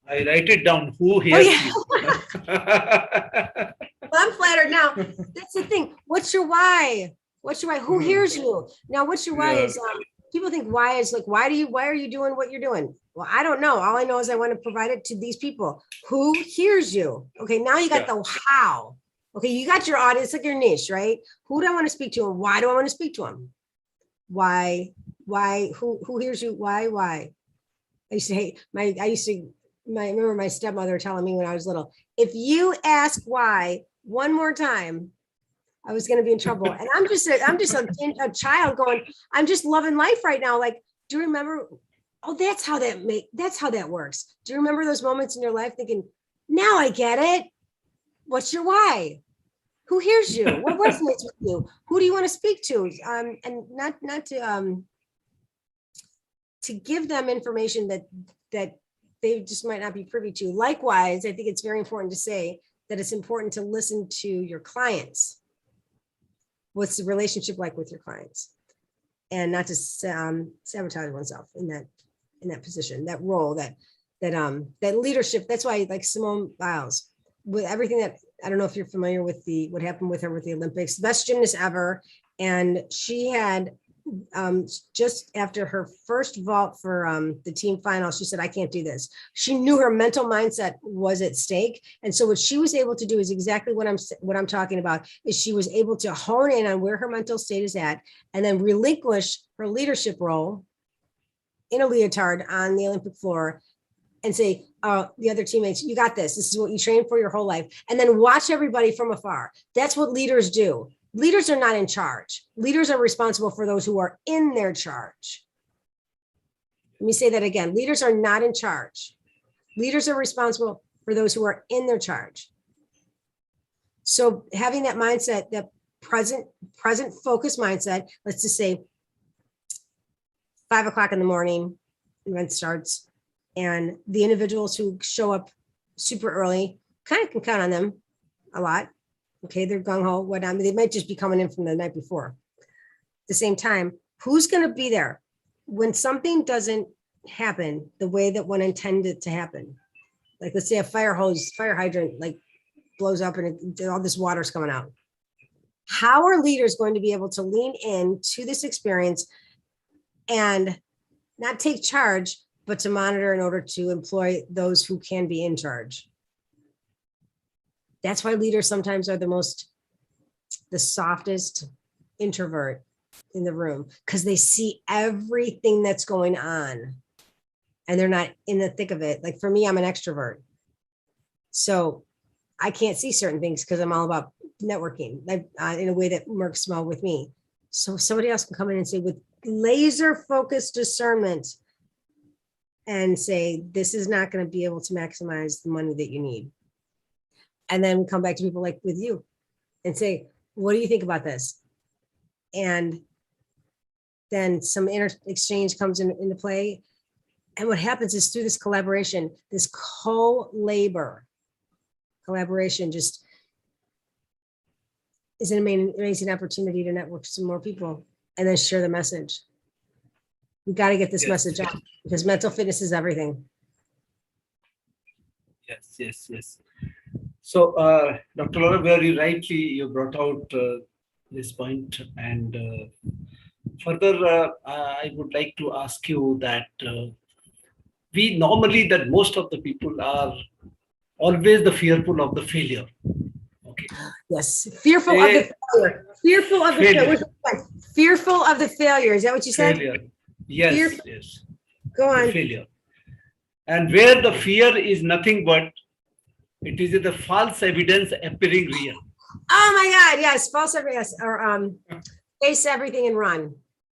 I write it down. Who Oh, hears yeah. you? Well, I'm flattered now. That's the thing. What's your why? What's your why? Who hears you? Now, what's your why Yeah. is people think why is like, why are you doing what you're doing? Well, I don't know. All I know is I want to provide it to these people. Who hears you? Okay, now you got Yeah. the how. Okay, you got your audience, like your niche, right? Who do I want to speak to and why do I want to speak to them? Why, who hears you? Why? I used to hate I remember my stepmother telling me when I was little, if you ask why one more time, I was going to be in trouble. And I'm just a child going, I'm just loving life right now. Like, do you remember? Oh, that's how that works. Do you remember those moments in your life thinking, now I get it. What's your why? Who hears you? What resonates with you? Who do you want to speak to? And not to give them information that they just might not be privy to. Likewise, I think it's very important to say that it's important to listen to your clients. What's the relationship like with your clients? And not to sabotage oneself in that position, that role, that leadership. That's why, like Simone Biles, with everything that, I don't know if you're familiar with what happened with her with the Olympics, best gymnast ever. And she had just after her first vault for the team final, she said, I can't do this. She knew her mental mindset was at stake. And so what she was able to do is exactly what I'm talking about, is she was able to hone in on where her mental state is at and then relinquish her leadership role in a leotard on the Olympic floor and say, the other teammates, you got this. This is what you trained for your whole life. And then watch everybody from afar. That's what leaders do. Leaders are not in charge. Leaders are responsible for those who are in their charge. Let me say that again. Leaders are not in charge. Leaders are responsible for those who are in their charge. So having that mindset, that present focused mindset, let's just say 5 o'clock in the morning, event starts, and the individuals who show up super early, kind of can count on them a lot. Okay, they're gung-ho, whatnot. They might just be coming in from the night before. At the same time, who's going to be there when something doesn't happen the way that one intended to happen? Like, let's say a fire hydrant, like blows up and all this water's coming out. How are leaders going to be able to lean into this experience and not take charge, but to monitor in order to employ those who can be in charge? That's why leaders sometimes are the softest introvert in the room, because they see everything that's going on and they're not in the thick of it. Like for me, I'm an extrovert. So I can't see certain things because I'm all about networking in a way that works well with me. So somebody else can come in and say, with laser focused discernment, and say, this is not going to be able to maximize the money that you need. And then we come back to people like with you and say, what do you think about this? And then some exchange comes into play. And what happens is through this collaboration, this collaboration just is an amazing opportunity to network with some more people and then share the message. We got to get this message out because mental fitness is everything. Yes. So, Dr. Laura, very rightly you brought out this point, and further, I would like to ask you that we normally that most of the people are always the fearful of the failure. Okay. Yes, fearful of the failure. Fearful of the failure. Fearful of the failure. Is that what you said? Failure. Yes. Fearful. Yes. Go on. The failure. And where the fear is nothing but it is the false evidence appearing real. Oh my God! Yes, false evidence, or face everything and run.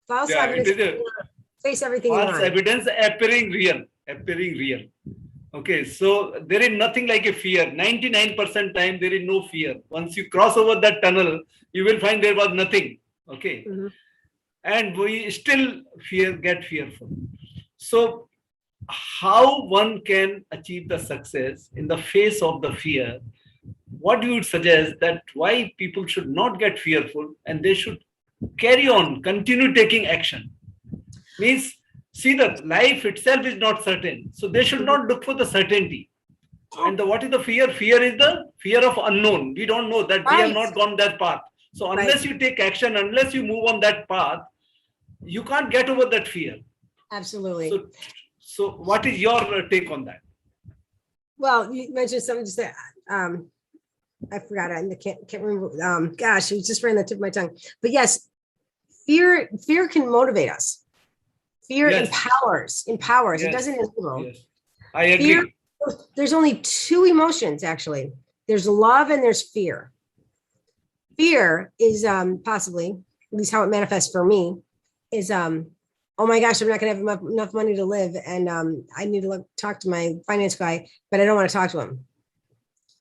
False evidence. Face everything and run. False evidence appearing real. Okay, so there is nothing like a fear. 99% time there is no fear. Once you cross over that tunnel, you will find there was nothing. Okay, and we still get fearful. So how one can achieve the success in the face of the fear? What you would suggest that why people should not get fearful and they should carry on, continue taking action? Means, see, the life itself is not certain. So they should not look for the certainty. And what is the fear? Fear is the fear of unknown. We don't know that we have Right. not gone that path. So unless you take action, unless you move on that path, you can't get over that fear. Absolutely. So what is your take on that? Well, you mentioned something just that I forgot. I can't remember. Gosh, it was just right on the tip of my tongue. But yes, fear can motivate us. Fear empowers. Yes. It doesn't enable. Yes. I agree. Fear, there's only two emotions, actually. There's love and there's fear. Fear is possibly, at least how it manifests for me, is oh my gosh, I'm not going to have enough money to live, and I need to talk to my finance guy, but I don't want to talk to him.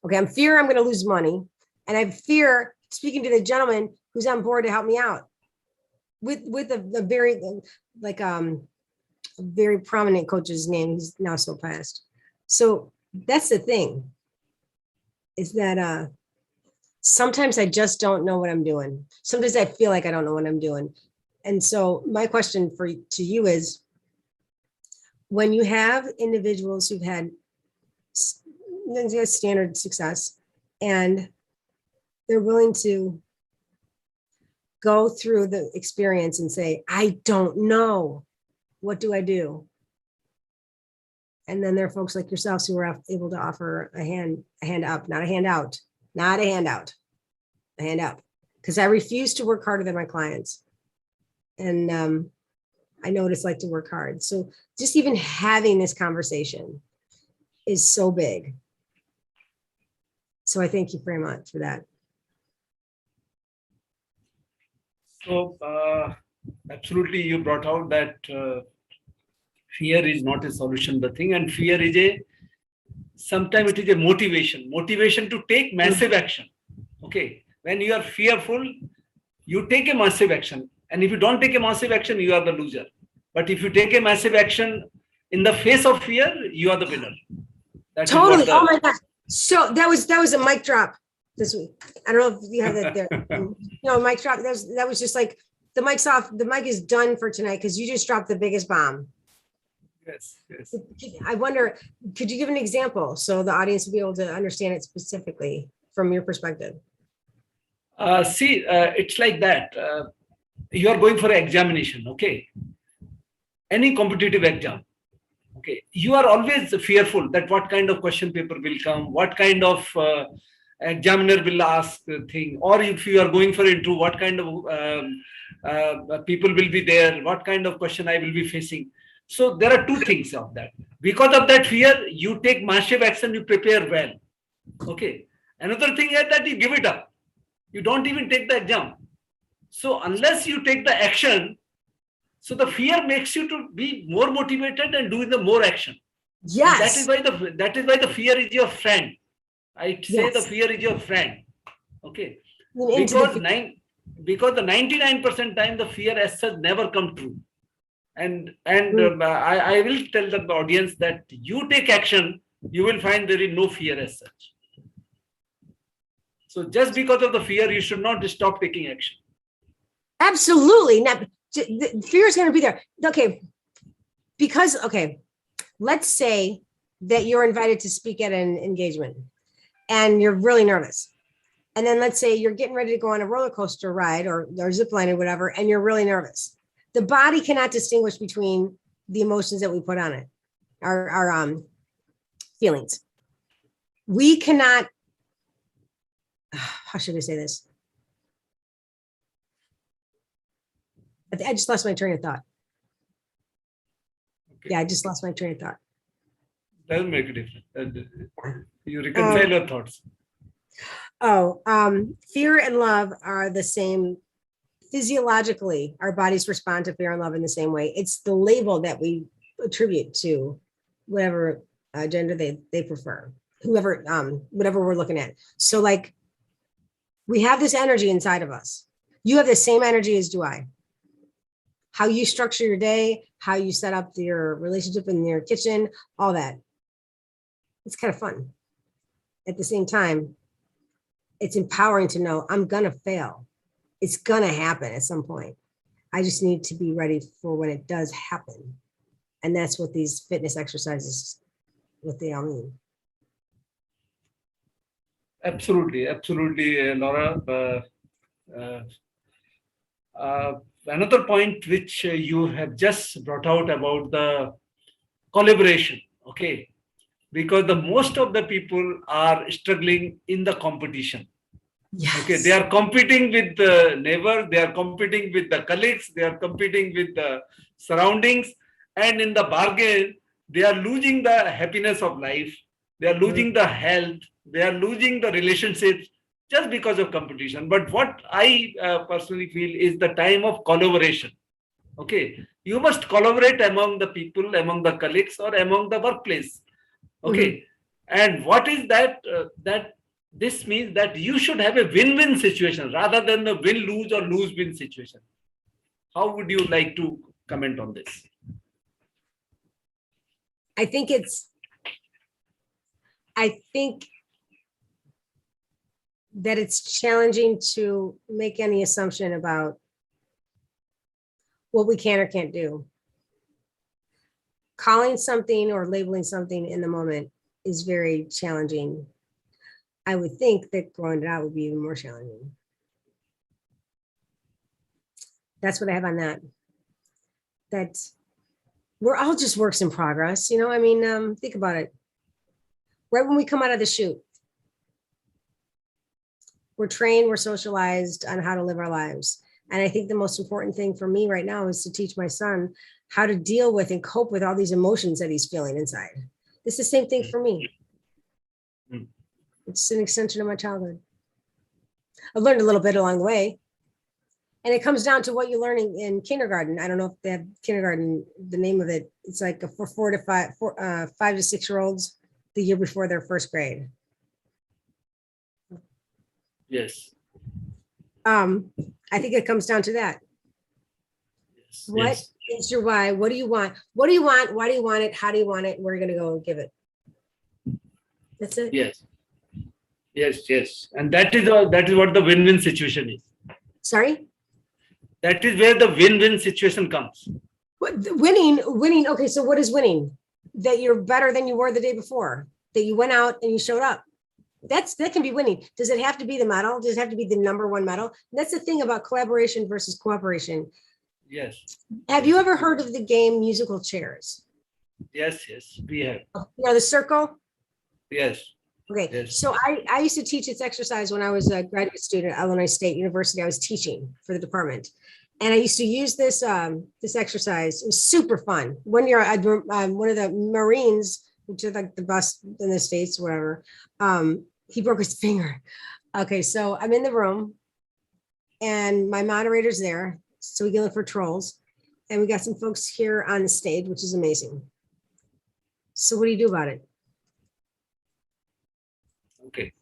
Okay, I'm fear I'm going to lose money, and I fear speaking to the gentleman who's on board to help me out with a very like a very prominent coach's name. He's now so passed. So that's the thing, is that sometimes I just don't know what I'm doing. Sometimes I feel like I don't know what I'm doing. And so my question to you is, when you have individuals who've had standard success and they're willing to go through the experience and say, I don't know, what do I do? And then there are folks like yourselves who are able to offer a hand up, not a handout, not a handout, a hand up. Because I refuse to work harder than my clients. And I know what it's like to work hard. So just even having this conversation is so big. So I thank you very much for that. So absolutely, you brought out that fear is not a solution, the thing, and fear is sometimes it is a motivation to take massive action. Okay, when you are fearful, you take a massive action. And if you don't take a massive action, you are the loser. But if you take a massive action in the face of fear, you are the winner. Totally. Oh my God. So that was a mic drop this week. I don't know if you have that there. Mic drop. That was just like, the mic's off. The mic is done for tonight because you just dropped the biggest bomb. Yes. I wonder, could you give an example so the audience will be able to understand it specifically from your perspective? It's like that. You are going for an examination, okay? Any competitive exam, okay? You are always fearful that what kind of question paper will come, what kind of examiner will ask the thing, or if you are going for interview, what kind of people will be there, what kind of question I will be facing. So there are two things of that. Because of that fear, you take massive action, you prepare well, okay? Another thing is that you give it up. You don't even take the exam. So unless you take the action, so the fear makes you to be more motivated and doing the more action. Yes. And that is why the fear is your friend. I say the fear is your friend. Okay. Because the 99% time the fear as such never come true. And I will tell the audience that you take action, you will find there is no fear as such. So just because of the fear, you should not stop taking action. Absolutely. Now, the fear is going to be there. Okay. Because, okay, let's say that you're invited to speak at an engagement and you're really nervous. And then let's say you're getting ready to go on a roller coaster ride or zip line or whatever, and you're really nervous. The body cannot distinguish between the emotions that we put on it, our feelings. We cannot, how should I say this? I just lost my train of thought. Okay. Yeah, I just lost my train of thought. Doesn't make a difference. You reconcile your thoughts. Fear and love are the same. Physiologically, our bodies respond to fear and love in the same way. It's the label that we attribute to whatever gender they prefer, whoever, whatever we're looking at. So like, we have this energy inside of us. You have the same energy as do I. How you structure your day, how you set up your relationship in your kitchen, all that. It's kind of fun. At the same time, it's empowering to know I'm gonna fail. It's gonna happen at some point. I just need to be ready for when it does happen. And that's what these fitness exercises, what they all mean. Absolutely, absolutely, Laura. Uh, Another point which you have just brought out about the collaboration, okay? Because the most of the people are struggling in the competition. Okay, they Yes. are competing with the neighbor, they are competing with the colleagues, they are competing with the surroundings, and in the bargain, they are losing the happiness of life, they are losing the health, they are losing the relationships just because of competition. But what I personally feel is the time of collaboration. Okay, you must collaborate among the people, among the colleagues, or among the workplace. Mhm. Okay, and what is that? That this means that you should have a win-win situation rather than the win-lose or lose-win situation. How would you like to comment on this? I think it's, I think that it's challenging to make any assumption about what we can or can't do. Calling something or labeling something in the moment is very challenging. I would think that growing it out would be even more challenging. That's what I have on that. That we're all just works in progress. You know, I mean, think about it. Right when we come out of the chute, we're trained, we're socialized on how to live our lives. And I think the most important thing for me right now is to teach my son how to deal with and cope with all these emotions that he's feeling inside. It's the same thing for me. Mm. It's an extension of my childhood. I learned a little bit along the way. And it comes down to what you're learning in kindergarten. I don't know if they have kindergarten, the name of it. It's like for 5 to 6 year olds the year before their first grade. Yes. I think it comes down to that. Yes. What Yes. is your why? What do you want? What do you want? Why do you want it? How do you want it? We're going to go and give it. That's it. Yes. Yes. Yes. And that is what the win-win situation is. Sorry? That is where the win-win situation comes. Winning. Okay, so what is winning? That you're better than you were the day before. That you went out and you showed up. That can be winning. Does it have to be the medal? Does it have to be the number one medal? That's the thing about collaboration versus cooperation. Yes. Have you ever heard of the game musical chairs? Yes. Yes. We have. You know, the circle? Yes. Okay, Yes. so I used to teach this exercise when I was a graduate student at Illinois State University. I was teaching for the department. And I used to use this this exercise. It was super fun. One year, one of the Marines, which is like the best in the States, whatever, he broke his finger. Okay, so I'm in the room and my moderator's there. So we can look for trolls. And we got some folks here on the stage, which is amazing. So what do you do about it? Okay.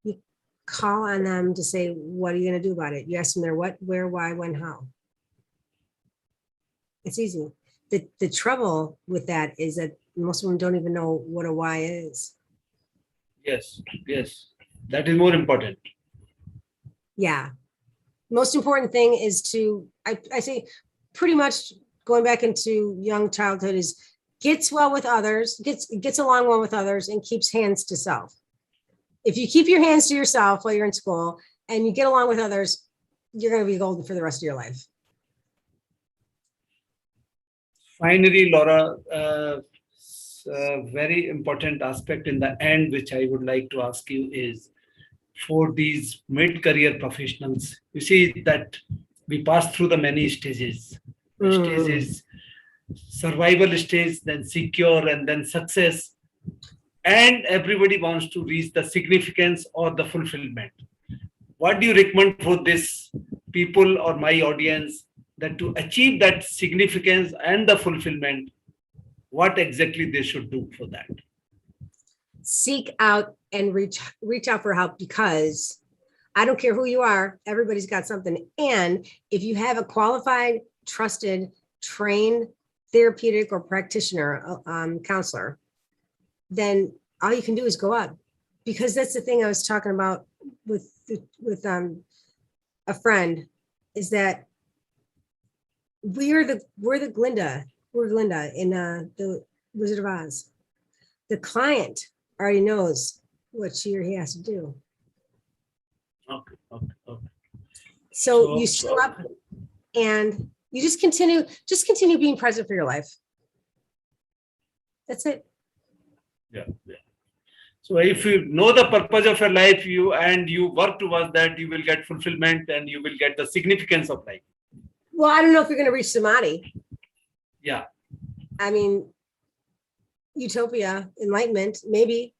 You call on them to say, what are you going to do about it? You ask them their what, where, why, when, how. It's easy. The trouble with that is that most of them don't even know what a why is. Yes. Yes. That is more important. Yeah. Most important thing is to, I say pretty much going back into young childhood is gets well with others, gets along well with others and keeps hands to self. If you keep your hands to yourself while you're in school and you get along with others, you're going to be golden for the rest of your life. Finally, Laura, very important aspect in the end, which I would like to ask you is for these mid-career professionals, you see that we pass through the many stages. The stage is survival stage, then secure, and then success. And everybody wants to reach the significance or the fulfillment. What do you recommend for this people or my audience that to achieve that significance and the fulfillment, what exactly they should do for that? Seek out and reach out for help, because I don't care who you are, everybody's got something. And if you have a qualified, trusted, trained therapeutic or practitioner, counselor, then all you can do is go up. Because that's the thing I was talking about with a friend, is that we're the Glinda. We're Glinda in the Wizard of Oz. The client already knows what she or he has to do. Okay, okay, okay. So you show up and you just continue being present for your life. That's it. Yeah, yeah. So if you know the purpose of your life, you work towards that, you will get fulfillment and you will get the significance of life. Well, I don't know if you're going to reach samadhi. Yeah. I mean, utopia, enlightenment, maybe.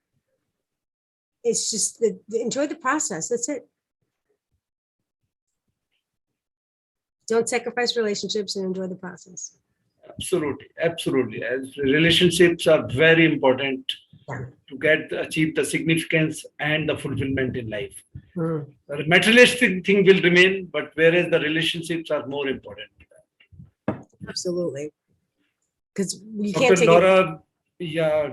It's just enjoy the process. That's it. Don't sacrifice relationships and enjoy the process. Absolutely, absolutely. As relationships are very important to achieve the significance and the fulfillment in life. The materialistic thing will remain, but whereas the relationships are more important. Absolutely. Because you can't take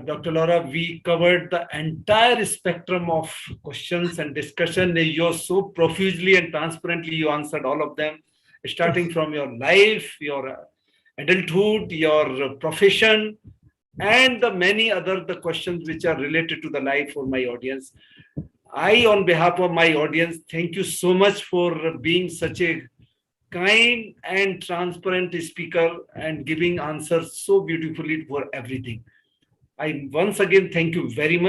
Dr. Laura, we covered the entire spectrum of questions and discussion. You're so profusely and transparently, you answered all of them, starting from your life, your adulthood, your profession, and the many other the questions which are related to the life for my audience. I, on behalf of my audience, thank you so much for being such a kind and transparent speaker and giving answers so beautifully for everything. I once again thank you very much.